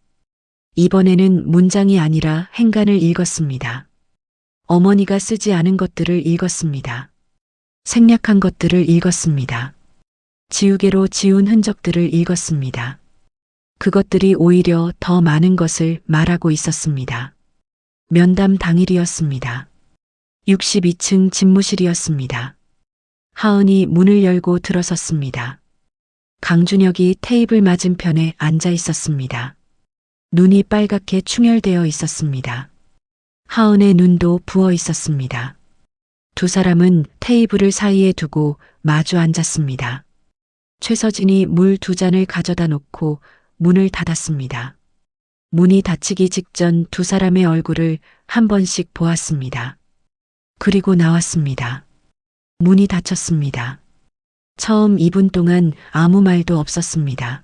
이번에는 문장이 아니라 행간을 읽었습니다. 어머니가 쓰지 않은 것들을 읽었습니다. 생략한 것들을 읽었습니다. 지우개로 지운 흔적들을 읽었습니다. 그것들이 오히려 더 많은 것을 말하고 있었습니다. 면담 당일이었습니다. 62층 집무실이었습니다. 하은이 문을 열고 들어섰습니다. 강준혁이 테이블 맞은편에 앉아 있었습니다. 눈이 빨갛게 충혈되어 있었습니다. 하은의 눈도 부어 있었습니다. 두 사람은 테이블을 사이에 두고 마주 앉았습니다. 최서진이 물 2잔을 가져다 놓고 문을 닫았습니다. 문이 닫히기 직전 두 사람의 얼굴을 한 번씩 보았습니다. 그리고 나왔습니다. 문이 닫혔습니다. 처음 2분 동안 아무 말도 없었습니다.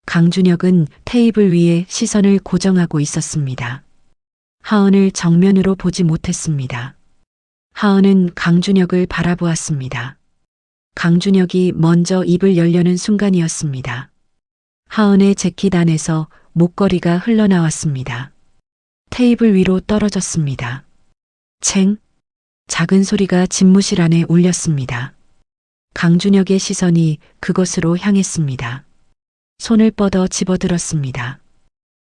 강준혁은 테이블 위에 시선을 고정하고 있었습니다. 하은을 정면으로 보지 못했습니다. 하은은 강준혁을 바라보았습니다. 강준혁이 먼저 입을 열려는 순간이었습니다. 하은의 재킷 안에서 목걸이가 흘러나왔습니다. 테이블 위로 떨어졌습니다. 챙! 작은 소리가 집무실 안에 울렸습니다. 강준혁의 시선이 그것으로 향했습니다. 손을 뻗어 집어들었습니다.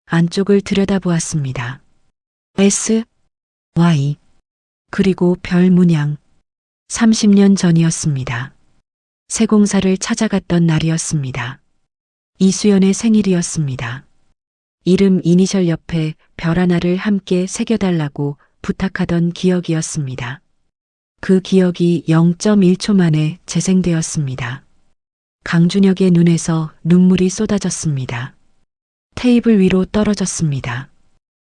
안쪽을 들여다보았습니다. S, Y, 그리고 별 문양. 30년 전이었습니다. 세공사를 찾아갔던 날이었습니다. 이수연의 생일이었습니다. 이름 이니셜 옆에 별 하나를 함께 새겨달라고 부탁하던 기억이었습니다. 그 기억이 0.1초 만에 재생되었습니다. 강준혁의 눈에서 눈물이 쏟아졌습니다. 테이블 위로 떨어졌습니다.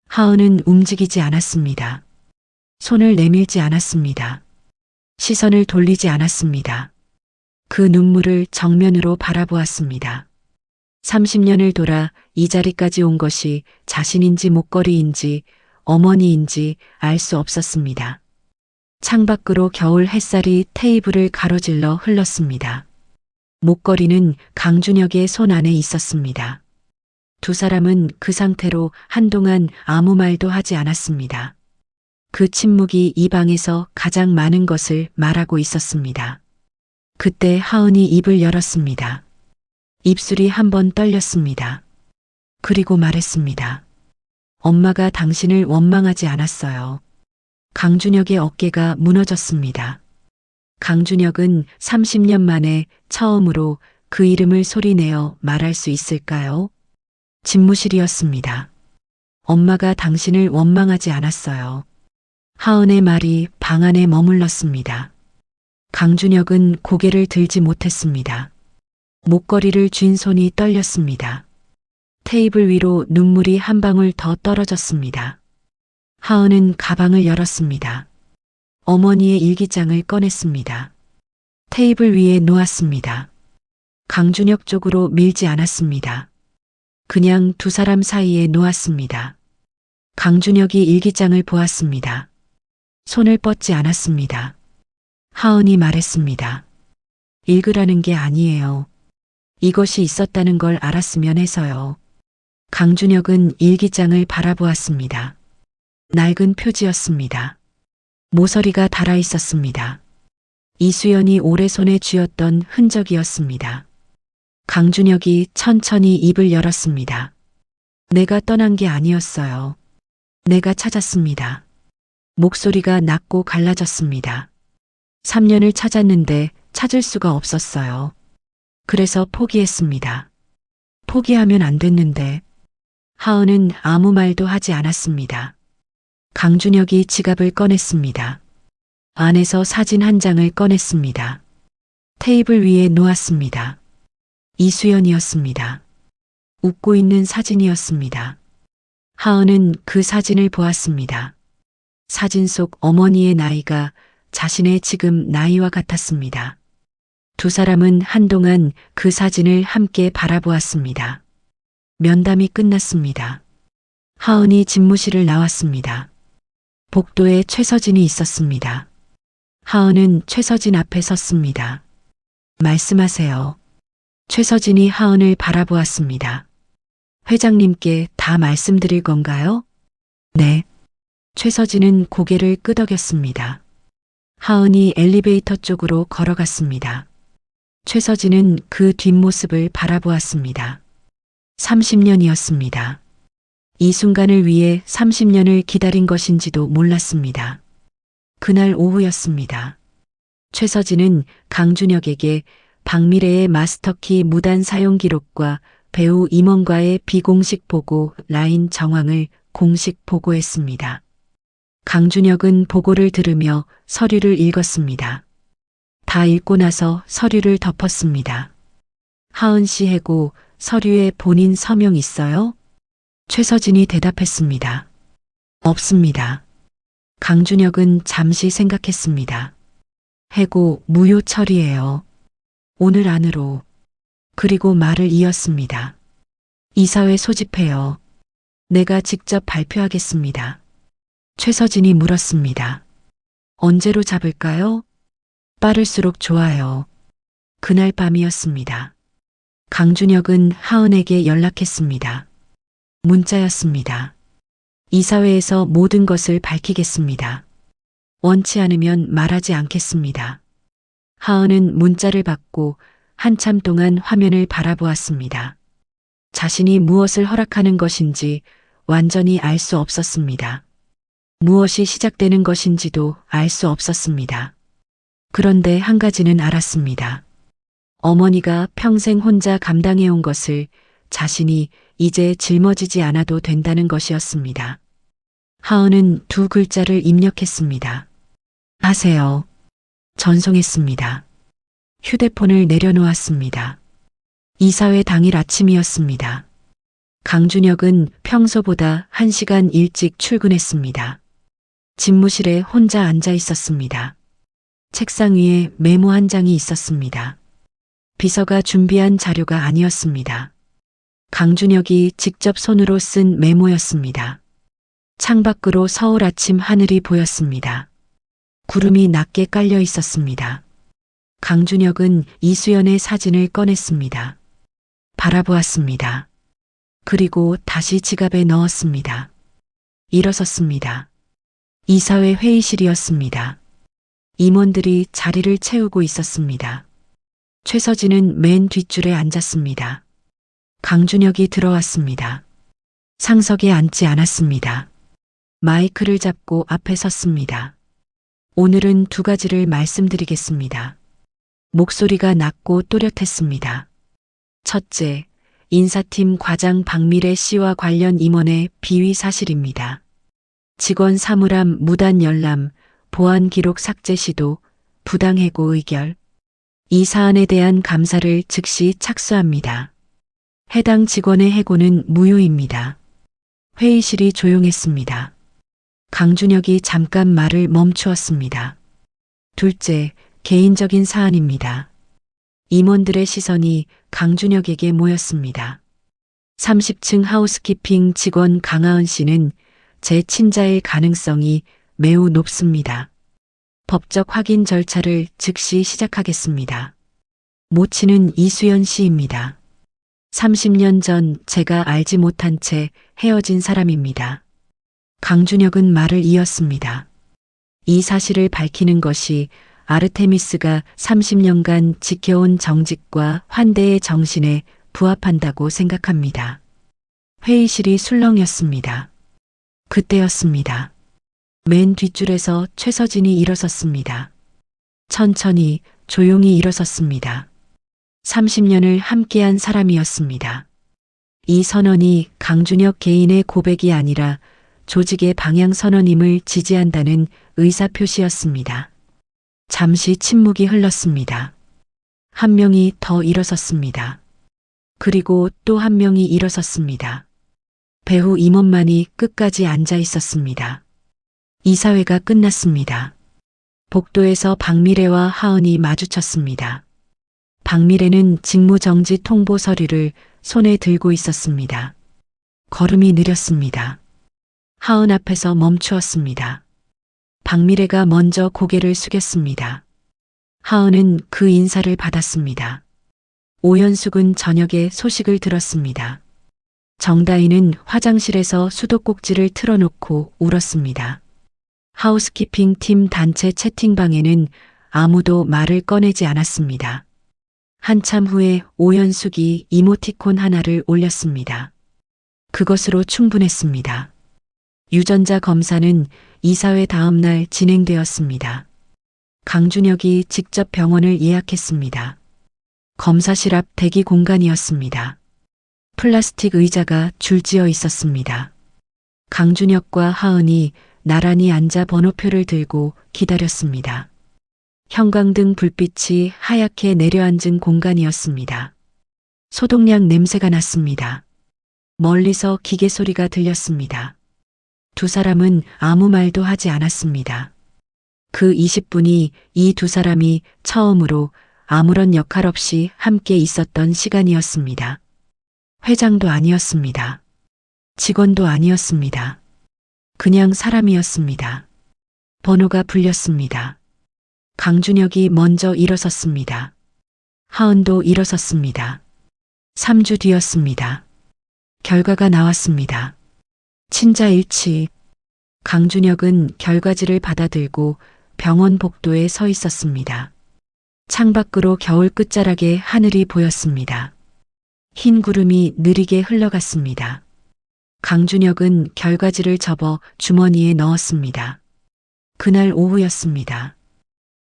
하은은 움직이지 않았습니다. 손을 내밀지 않았습니다. 시선을 돌리지 않았습니다. 그 눈물을 정면으로 바라보았습니다. 30년을 돌아 이 자리까지 온 것이 자신인지 목걸이인지 어머니인지 알 수 없었습니다. 창밖으로 겨울 햇살이 테이블을 가로질러 흘렀습니다. 목걸이는 강준혁의 손 안에 있었습니다. 두 사람은 그 상태로 한동안 아무 말도 하지 않았습니다. 그 침묵이 이 방에서 가장 많은 것을 말하고 있었습니다. 그때 하은이 입을 열었습니다. 입술이 한 번 떨렸습니다. 그리고 말했습니다. 엄마가 당신을 원망하지 않았어요. 강준혁의 어깨가 무너졌습니다. 강준혁은 30년 만에 처음으로 그 이름을 소리내어 말할 수 있을까요? 집무실이었습니다. 엄마가 당신을 원망하지 않았어요. 하은의 말이 방 안에 머물렀습니다. 강준혁은 고개를 들지 못했습니다. 목걸이를 쥔 손이 떨렸습니다. 테이블 위로 눈물이 한 방울 더 떨어졌습니다. 하은은 가방을 열었습니다. 어머니의 일기장을 꺼냈습니다. 테이블 위에 놓았습니다. 강준혁 쪽으로 밀지 않았습니다. 그냥 두 사람 사이에 놓았습니다. 강준혁이 일기장을 보았습니다. 손을 뻗지 않았습니다. 하은이 말했습니다. 읽으라는 게 아니에요. 이것이 있었다는 걸 알았으면 해서요. 강준혁은 일기장을 바라보았습니다. 낡은 표지였습니다. 모서리가 달아 있었습니다. 이수연이 오래 손에 쥐었던 흔적이었습니다. 강준혁이 천천히 입을 열었습니다. 내가 떠난 게 아니었어요. 내가 찾았습니다. 목소리가 낮고 갈라졌습니다. 3년을 찾았는데 찾을 수가 없었어요. 그래서 포기했습니다. 포기하면 안 됐는데. 하은은 아무 말도 하지 않았습니다. 강준혁이 지갑을 꺼냈습니다. 안에서 사진 한 장을 꺼냈습니다. 테이블 위에 놓았습니다. 이수연이었습니다. 웃고 있는 사진이었습니다. 하은은 그 사진을 보았습니다. 사진 속 어머니의 나이가 자신의 지금 나이와 같았습니다. 두 사람은 한동안 그 사진을 함께 바라보았습니다. 면담이 끝났습니다. 하은이 집무실을 나왔습니다. 복도에 최서진이 있었습니다. 하은은 최서진 앞에 섰습니다. 말씀하세요. 최서진이 하은을 바라보았습니다. 회장님께 다 말씀드릴 건가요? 네. 최서진은 고개를 끄덕였습니다. 하은이 엘리베이터 쪽으로 걸어갔습니다. 최서진은 그 뒷모습을 바라보았습니다. 30년이었습니다. 이 순간을 위해 30년을 기다린 것인지도 몰랐습니다. 그날 오후였습니다. 최서진은 강준혁에게 박미래의 마스터키 무단 사용 기록과 배우 임원과의 비공식 보고 라인 정황을 공식 보고했습니다. 강준혁은 보고를 들으며 서류를 읽었습니다. 다 읽고 나서 서류를 덮었습니다. 하은 씨 해고 서류에 본인 서명 있어요? 최서진이 대답했습니다. 없습니다. 강준혁은 잠시 생각했습니다. 해고 무효 처리예요. 오늘 안으로. 그리고 말을 이었습니다. 이사회 소집해요. 내가 직접 발표하겠습니다. 최서진이 물었습니다. 언제로 잡을까요? 빠를수록 좋아요. 그날 밤이었습니다. 강준혁은 하은에게 연락했습니다. 문자였습니다. 이사회에서 모든 것을 밝히겠습니다. 원치 않으면 말하지 않겠습니다. 하은은 문자를 받고 한참 동안 화면을 바라보았습니다. 자신이 무엇을 허락하는 것인지 완전히 알 수 없었습니다. 무엇이 시작되는 것인지도 알 수 없었습니다. 그런데 한 가지는 알았습니다. 어머니가 평생 혼자 감당해온 것을 자신이 이제 짊어지지 않아도 된다는 것이었습니다. 하은은 두 글자를 입력했습니다. 하세요. 전송했습니다. 휴대폰을 내려놓았습니다. 이사회 당일 아침이었습니다. 강준혁은 평소보다 1시간 일찍 출근했습니다. 집무실에 혼자 앉아 있었습니다. 책상 위에 메모 한 장이 있었습니다. 비서가 준비한 자료가 아니었습니다. 강준혁이 직접 손으로 쓴 메모였습니다. 창밖으로 서울 아침 하늘이 보였습니다. 구름이 낮게 깔려 있었습니다. 강준혁은 이수연의 사진을 꺼냈습니다. 바라보았습니다. 그리고 다시 지갑에 넣었습니다. 일어섰습니다. 이사회 회의실이었습니다. 임원들이 자리를 채우고 있었습니다. 최서진은 맨 뒷줄에 앉았습니다. 강준혁이 들어왔습니다. 상석에 앉지 않았습니다. 마이크를 잡고 앞에 섰습니다. 오늘은 두 가지를 말씀드리겠습니다. 목소리가 낮고 또렷했습니다. 첫째, 인사팀 과장 박미래 씨와 관련 임원의 비위 사실입니다. 직원 사물함 무단 열람, 보안 기록 삭제 시도, 부당해고 의결. 이 사안에 대한 감사를 즉시 착수합니다. 해당 직원의 해고는 무효입니다. 회의실이 조용했습니다. 강준혁이 잠깐 말을 멈추었습니다. 둘째, 개인적인 사안입니다. 임원들의 시선이 강준혁에게 모였습니다. 30층 하우스키핑 직원 강하은 씨는 제 친자일 가능성이 매우 높습니다. 법적 확인 절차를 즉시 시작하겠습니다. 모친은 이수연 씨입니다. 30년 전 제가 알지 못한 채 헤어진 사람입니다. 강준혁은 말을 이었습니다. 이 사실을 밝히는 것이 아르테미스가 30년간 지켜온 정직과 환대의 정신에 부합한다고 생각합니다. 회의실이 술렁였습니다. 그때였습니다. 맨 뒷줄에서 최서진이 일어섰습니다. 천천히 조용히 일어섰습니다. 30년을 함께한 사람이었습니다. 이 선언이 강준혁 개인의 고백이 아니라 조직의 방향 선언임을 지지한다는 의사표시였습니다. 잠시 침묵이 흘렀습니다. 한 명이 더 일어섰습니다. 그리고 또 한 명이 일어섰습니다. 배우 임원만이 끝까지 앉아 있었습니다. 이사회가 끝났습니다. 복도에서 박미래와 하은이 마주쳤습니다. 박미래는 직무정지 통보 서류를 손에 들고 있었습니다. 걸음이 느렸습니다. 하은 앞에서 멈추었습니다. 박미래가 먼저 고개를 숙였습니다. 하은은 그 인사를 받았습니다. 오현숙은 저녁에 소식을 들었습니다. 정다희는 화장실에서 수도꼭지를 틀어놓고 울었습니다. 하우스키핑 팀 단체 채팅방에는 아무도 말을 꺼내지 않았습니다. 한참 후에 오현숙이 이모티콘 하나를 올렸습니다. 그것으로 충분했습니다. 유전자 검사는 이사회 다음 날 진행되었습니다. 강준혁이 직접 병원을 예약했습니다. 검사실 앞 대기 공간이었습니다. 플라스틱 의자가 줄지어 있었습니다. 강준혁과 하은이 나란히 앉아 번호표를 들고 기다렸습니다. 형광등 불빛이 하얗게 내려앉은 공간이었습니다. 소독약 냄새가 났습니다. 멀리서 기계 소리가 들렸습니다. 두 사람은 아무 말도 하지 않았습니다. 그 20분이 이 두 사람이 처음으로 아무런 역할 없이 함께 있었던 시간이었습니다. 회장도 아니었습니다. 직원도 아니었습니다. 그냥 사람이었습니다. 번호가 불렸습니다. 강준혁이 먼저 일어섰습니다. 하은도 일어섰습니다. 3주 뒤였습니다. 결과가 나왔습니다. 친자 일치. 강준혁은 결과지를 받아들고 병원 복도에 서 있었습니다. 창밖으로 겨울 끝자락에 하늘이 보였습니다. 흰 구름이 느리게 흘러갔습니다. 강준혁은 결과지를 접어 주머니에 넣었습니다. 그날 오후였습니다.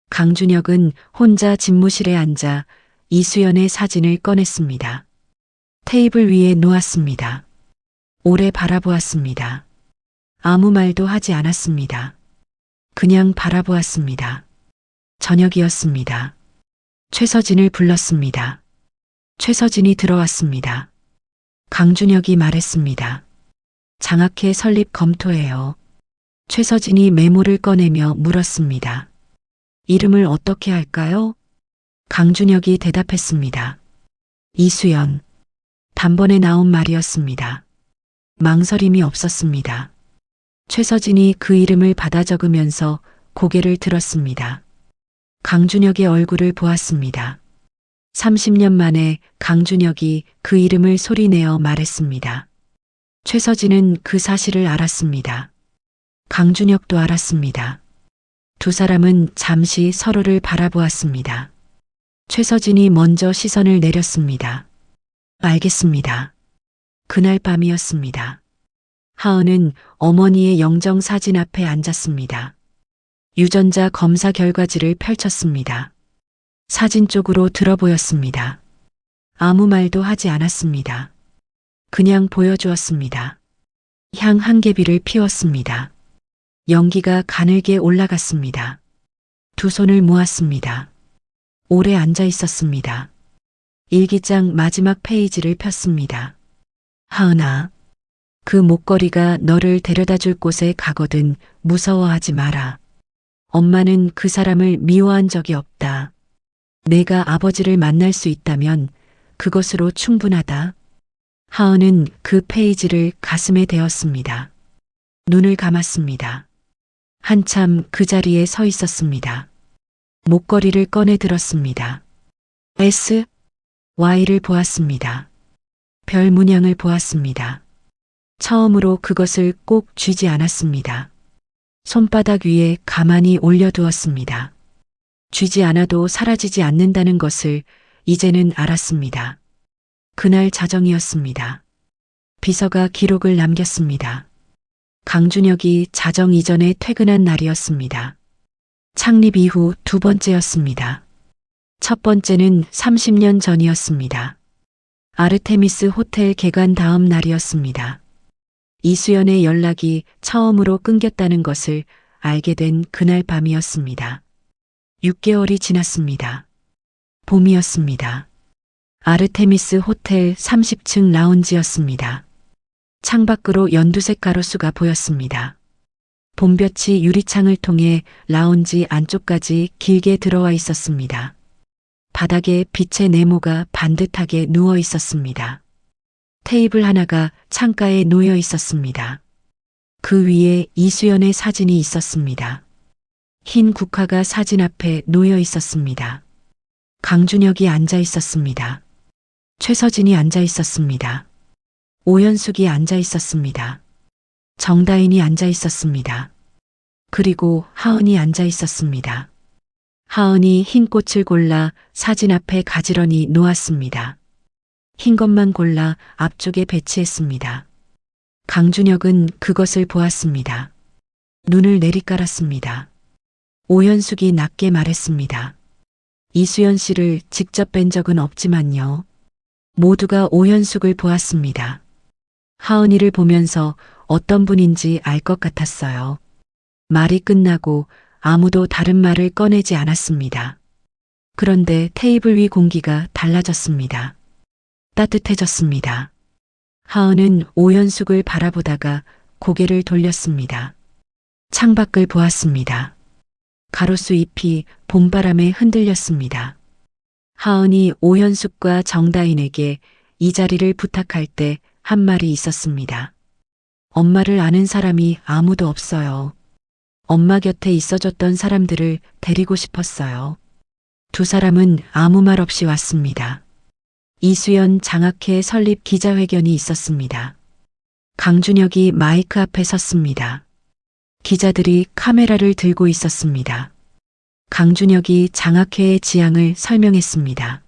강준혁은 혼자 집무실에 앉아 이수연의 사진을 꺼냈습니다. 테이블 위에 놓았습니다. 오래 바라보았습니다. 아무 말도 하지 않았습니다. 그냥 바라보았습니다. 저녁이었습니다. 최서진을 불렀습니다. 최서진이 들어왔습니다. 강준혁이 말했습니다. 장학회 설립 검토해요. 최서진이 메모를 꺼내며 물었습니다. 이름을 어떻게 할까요? 강준혁이 대답했습니다. 이수연. 단번에 나온 말이었습니다. 망설임이 없었습니다. 최서진이 그 이름을 받아 적으면서 고개를 들었습니다. 강준혁의 얼굴을 보았습니다. 30년 만에 강준혁이 그 이름을 소리내어 말했습니다. 최서진은 그 사실을 알았습니다. 강준혁도 알았습니다. 두 사람은 잠시 서로를 바라보았습니다. 최서진이 먼저 시선을 내렸습니다. 알겠습니다. 그날 밤이었습니다. 하은은 어머니의 영정 사진 앞에 앉았습니다. 유전자 검사 결과지를 펼쳤습니다. 사진 쪽으로 들어보였습니다. 아무 말도 하지 않았습니다. 그냥 보여주었습니다. 향 한 개비를 피웠습니다. 연기가 가늘게 올라갔습니다. 두 손을 모았습니다. 오래 앉아 있었습니다. 일기장 마지막 페이지를 폈습니다. 하은아, 그 목걸이가 너를 데려다 줄 곳에 가거든 무서워하지 마라. 엄마는 그 사람을 미워한 적이 없다. 내가 아버지를 만날 수 있다면 그것으로 충분하다. 하은은 그 페이지를 가슴에 대었습니다. 눈을 감았습니다. 한참 그 자리에 서 있었습니다. 목걸이를 꺼내 들었습니다. S, Y를 보았습니다. 별 문양을 보았습니다. 처음으로 그것을 꼭 쥐지 않았습니다. 손바닥 위에 가만히 올려두었습니다. 쥐지 않아도 사라지지 않는다는 것을 이제는 알았습니다. 그날 자정이었습니다. 비서가 기록을 남겼습니다. 강준혁이 자정 이전에 퇴근한 날이었습니다. 창립 이후 두 번째였습니다. 첫 번째는 30년 전이었습니다. 아르테미스 호텔 개관 다음 날이었습니다. 이수연의 연락이 처음으로 끊겼다는 것을 알게 된 그날 밤이었습니다. 6개월이 지났습니다. 봄이었습니다. 아르테미스 호텔 30층 라운지였습니다. 창밖으로 연두색 가로수가 보였습니다. 봄볕이 유리창을 통해 라운지 안쪽까지 길게 들어와 있었습니다. 바닥에 빛의 네모가 반듯하게 누워 있었습니다. 테이블 하나가 창가에 놓여 있었습니다. 그 위에 이수연의 사진이 있었습니다. 흰 국화가 사진 앞에 놓여 있었습니다. 강준혁이 앉아 있었습니다. 최서진이 앉아 있었습니다. 오현숙이 앉아 있었습니다. 정다인이 앉아 있었습니다. 그리고 하은이 앉아 있었습니다. 하은이 흰 꽃을 골라 사진 앞에 가지런히 놓았습니다. 흰 것만 골라 앞쪽에 배치했습니다. 강준혁은 그것을 보았습니다. 눈을 내리깔았습니다. 오현숙이 낮게 말했습니다. 이수연 씨를 직접 뵌 적은 없지만요. 모두가 오현숙을 보았습니다. 하은이를 보면서 어떤 분인지 알 것 같았어요. 말이 끝나고 아무도 다른 말을 꺼내지 않았습니다. 그런데 테이블 위 공기가 달라졌습니다. 따뜻해졌습니다. 하은은 오현숙을 바라보다가 고개를 돌렸습니다. 창밖을 보았습니다. 가로수 잎이 봄바람에 흔들렸습니다. 하은이 오현숙과 정다인에게 이 자리를 부탁할 때 한 말이 있었습니다. 엄마를 아는 사람이 아무도 없어요. 엄마 곁에 있어줬던 사람들을 데리고 싶었어요. 두 사람은 아무 말 없이 왔습니다. 이수연 장학회 설립 기자회견이 있었습니다. 강준혁이 마이크 앞에 섰습니다. 기자들이 카메라를 들고 있었습니다. 강준혁이 장학회의 지향을 설명했습니다.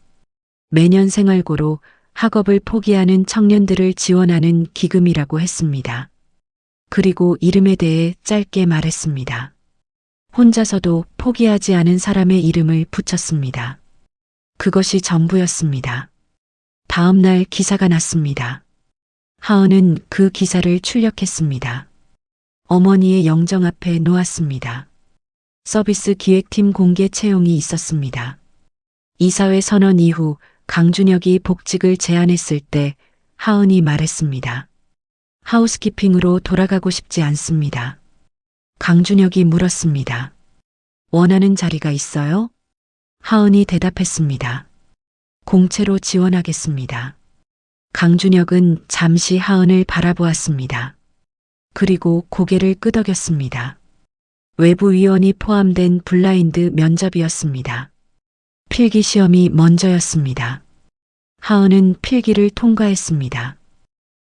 매년 생활고로 학업을 포기하는 청년들을 지원하는 기금이라고 했습니다. 그리고 이름에 대해 짧게 말했습니다. 혼자서도 포기하지 않은 사람의 이름을 붙였습니다. 그것이 전부였습니다. 다음 날 기사가 났습니다. 하은은 그 기사를 출력했습니다. 어머니의 영정 앞에 놓았습니다. 서비스 기획팀 공개 채용이 있었습니다. 이사회 선언 이후 강준혁이 복직을 제안했을 때 하은이 말했습니다. 하우스키핑으로 돌아가고 싶지 않습니다. 강준혁이 물었습니다. 원하는 자리가 있어요? 하은이 대답했습니다. 공채로 지원하겠습니다. 강준혁은 잠시 하은을 바라보았습니다. 그리고 고개를 끄덕였습니다. 외부 위원이 포함된 블라인드 면접이었습니다. 필기 시험이 먼저였습니다. 하은은 필기를 통과했습니다.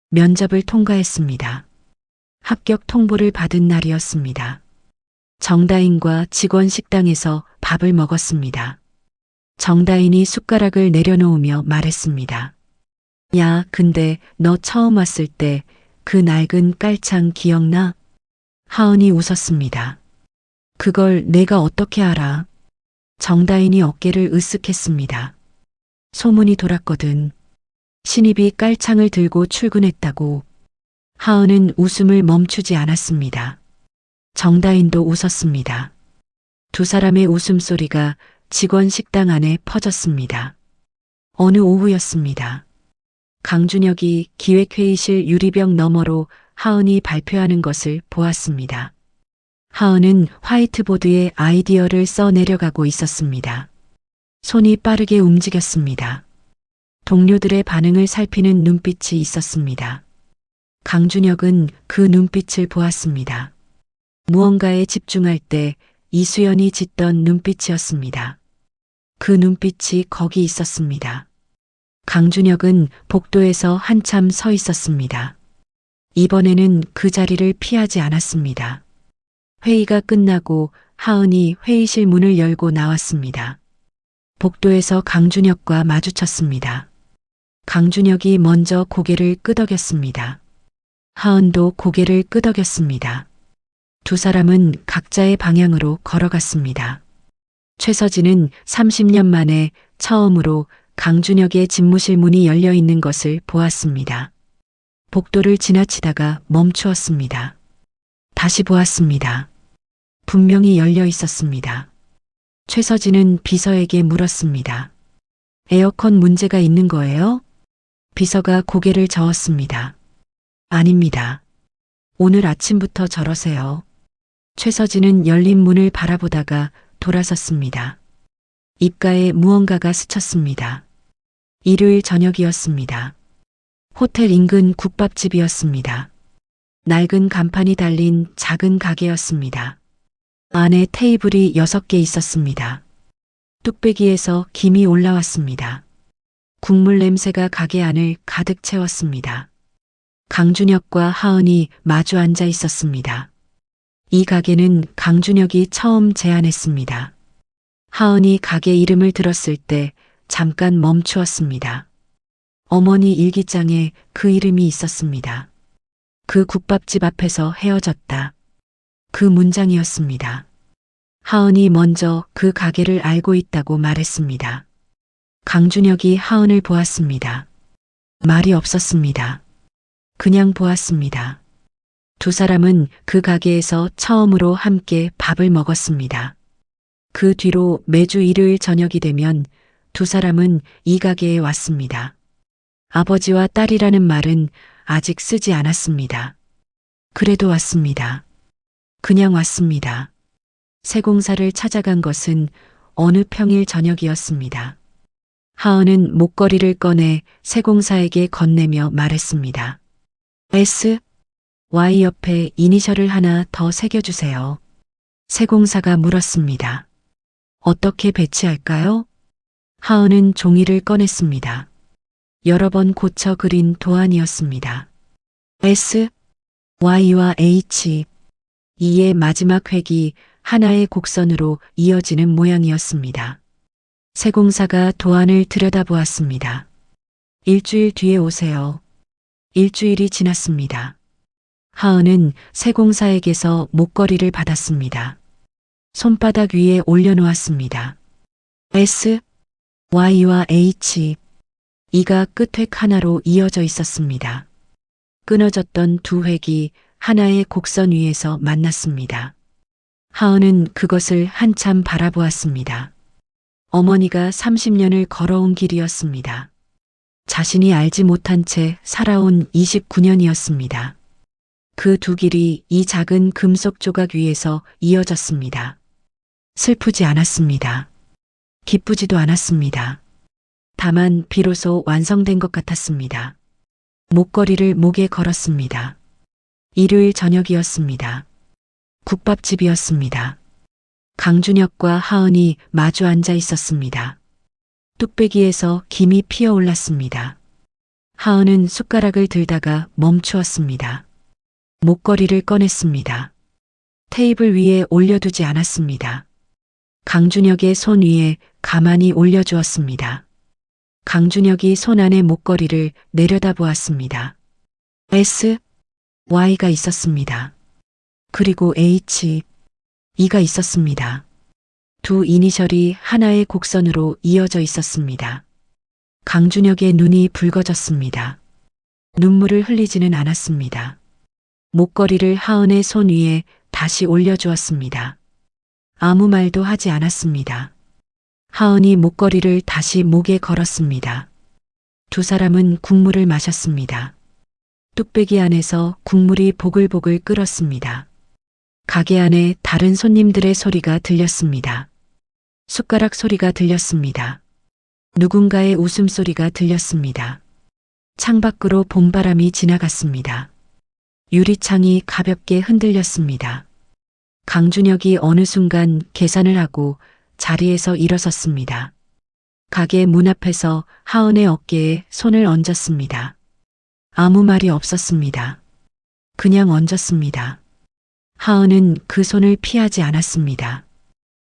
면접을 통과했습니다. 합격 통보를 받은 날이었습니다. 정다인과 직원 식당에서 밥을 먹었습니다. 정다인이 숟가락을 내려놓으며 말했습니다. 야, 근데 너 처음 왔을 때 그 낡은 깔창 기억나? 하은이 웃었습니다. 그걸 내가 어떻게 알아? 정다인이 어깨를 으쓱했습니다. 소문이 돌았거든. 신입이 깔창을 들고 출근했다고. 하은은 웃음을 멈추지 않았습니다. 정다인도 웃었습니다. 두 사람의 웃음소리가 직원 식당 안에 퍼졌습니다. 어느 오후였습니다. 강준혁이 기획회의실 유리병 너머로 하은이 발표하는 것을 보았습니다. 하은은 화이트보드에 아이디어를 써 내려가고 있었습니다. 손이 빠르게 움직였습니다. 동료들의 반응을 살피는 눈빛이 있었습니다. 강준혁은 그 눈빛을 보았습니다. 무언가에 집중할 때 이수연이 짓던 눈빛이었습니다. 그 눈빛이 거기 있었습니다. 강준혁은 복도에서 한참 서 있었습니다. 이번에는 그 자리를 피하지 않았습니다. 회의가 끝나고 하은이 회의실 문을 열고 나왔습니다. 복도에서 강준혁과 마주쳤습니다. 강준혁이 먼저 고개를 끄덕였습니다. 하은도 고개를 끄덕였습니다. 두 사람은 각자의 방향으로 걸어갔습니다. 최서진은 30년 만에 처음으로 강준혁의 집무실 문이 열려 있는 것을 보았습니다. 복도를 지나치다가 멈추었습니다. 다시 보았습니다. 분명히 열려 있었습니다. 최서진은 비서에게 물었습니다. 에어컨 문제가 있는 거예요? 비서가 고개를 저었습니다. 아닙니다. 오늘 아침부터 저러세요. 최서진은 열린 문을 바라보다가 돌아섰습니다. 입가에 무언가가 스쳤습니다. 일요일 저녁이었습니다. 호텔 인근 국밥집이었습니다. 낡은 간판이 달린 작은 가게였습니다. 안에 테이블이 6개 있었습니다. 뚝배기에서 김이 올라왔습니다. 국물 냄새가 가게 안을 가득 채웠습니다. 강준혁과 하은이 마주 앉아 있었습니다. 이 가게는 강준혁이 처음 제안했습니다. 하은이 가게 이름을 들었을 때 잠깐 멈추었습니다. 어머니 일기장에 그 이름이 있었습니다. 그 국밥집 앞에서 헤어졌다. 그 문장이었습니다. 하은이 먼저 그 가게를 알고 있다고 말했습니다. 강준혁이 하은을 보았습니다. 말이 없었습니다. 그냥 보았습니다. 두 사람은 그 가게에서 처음으로 함께 밥을 먹었습니다. 그 뒤로 매주 일요일 저녁이 되면 두 사람은 이 가게에 왔습니다. 아버지와 딸이라는 말은 아직 쓰지 않았습니다. 그래도 왔습니다. 그냥 왔습니다. 세공사를 찾아간 것은 어느 평일 저녁이었습니다. 하은은 목걸이를 꺼내 세공사에게 건네며 말했습니다. S, Y 옆에 이니셜을 하나 더 새겨주세요. 세공사가 물었습니다. 어떻게 배치할까요? 하은은 종이를 꺼냈습니다. 여러 번 고쳐 그린 도안이었습니다. S, Y와 H, E의 마지막 획이 하나의 곡선으로 이어지는 모양이었습니다. 세공사가 도안을 들여다보았습니다. 일주일 뒤에 오세요. 일주일이 지났습니다. 하은은 세공사에게서 목걸이를 받았습니다. 손바닥 위에 올려놓았습니다. S, Y와 H, E가 끝획 하나로 이어져 있었습니다. 끊어졌던 두 획이 하나의 곡선 위에서 만났습니다. 하은은 그것을 한참 바라보았습니다. 어머니가 30년을 걸어온 길이었습니다. 자신이 알지 못한 채 살아온 29년이었습니다. 그 두 길이 이 작은 금속 조각 위에서 이어졌습니다. 슬프지 않았습니다. 기쁘지도 않았습니다. 다만 비로소 완성된 것 같았습니다. 목걸이를 목에 걸었습니다. 일요일 저녁이었습니다. 국밥집이었습니다. 강준혁과 하은이 마주 앉아 있었습니다. 뚝배기에서 김이 피어올랐습니다. 하은은 숟가락을 들다가 멈추었습니다. 목걸이를 꺼냈습니다. 테이블 위에 올려두지 않았습니다. 강준혁의 손 위에 가만히 올려주었습니다. 강준혁이 손 안의 목걸이를 내려다보았습니다. S, Y가 있었습니다. 그리고 H, E가 있었습니다. 두 이니셜이 하나의 곡선으로 이어져 있었습니다. 강준혁의 눈이 붉어졌습니다. 눈물을 흘리지는 않았습니다. 목걸이를 하은의 손 위에 다시 올려주었습니다. 아무 말도 하지 않았습니다. 하은이 목걸이를 다시 목에 걸었습니다. 두 사람은 국물을 마셨습니다. 뚝배기 안에서 국물이 보글보글 끓었습니다. 가게 안에 다른 손님들의 소리가 들렸습니다. 숟가락 소리가 들렸습니다. 누군가의 웃음소리가 들렸습니다. 창밖으로 봄바람이 지나갔습니다. 유리창이 가볍게 흔들렸습니다. 강준혁이 어느 순간 계산을 하고 자리에서 일어섰습니다. 가게 문 앞에서 하은의 어깨에 손을 얹었습니다. 아무 말이 없었습니다. 그냥 얹었습니다. 하은은 그 손을 피하지 않았습니다.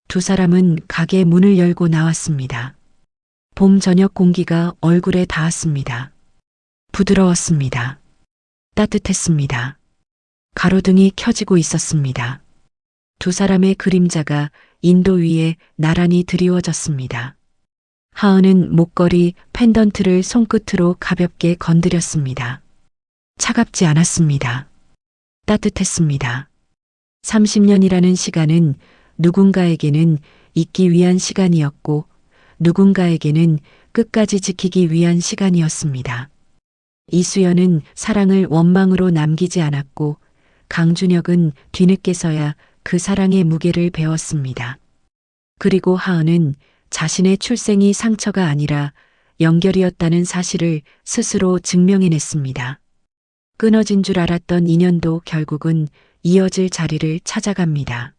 두 사람은 가게 문을 열고 나왔습니다. 봄 저녁 공기가 얼굴에 닿았습니다. 부드러웠습니다. 따뜻했습니다. 가로등이 켜지고 있었습니다. 두 사람의 그림자가 인도 위에 나란히 드리워졌습니다. 하은은 목걸이 펜던트를 손끝으로 가볍게 건드렸습니다. 차갑지 않았습니다. 따뜻했습니다. 30년이라는 시간은 누군가에게는 잊기 위한 시간이었고 누군가에게는 끝까지 지키기 위한 시간이었습니다. 이수연은 사랑을 원망으로 남기지 않았고 강준혁은 뒤늦게서야 그 사랑의 무게를 배웠습니다. 그리고 하은은 자신의 출생이 상처가 아니라 연결이었다는 사실을 스스로 증명해냈습니다. 끊어진 줄 알았던 인연도 결국은 이어질 자리를 찾아갑니다.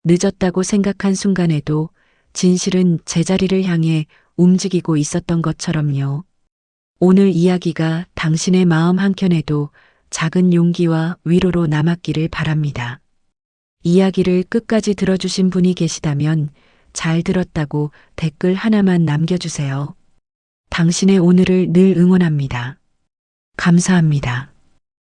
늦었다고 생각한 순간에도 진실은 제자리를 향해 움직이고 있었던 것처럼요. 오늘 이야기가 당신의 마음 한켠에도 작은 용기와 위로로 남았기를 바랍니다. 이야기를 끝까지 들어주신 분이 계시다면 잘 들었다고 댓글 하나만 남겨주세요. 당신의 오늘을 늘 응원합니다. 감사합니다.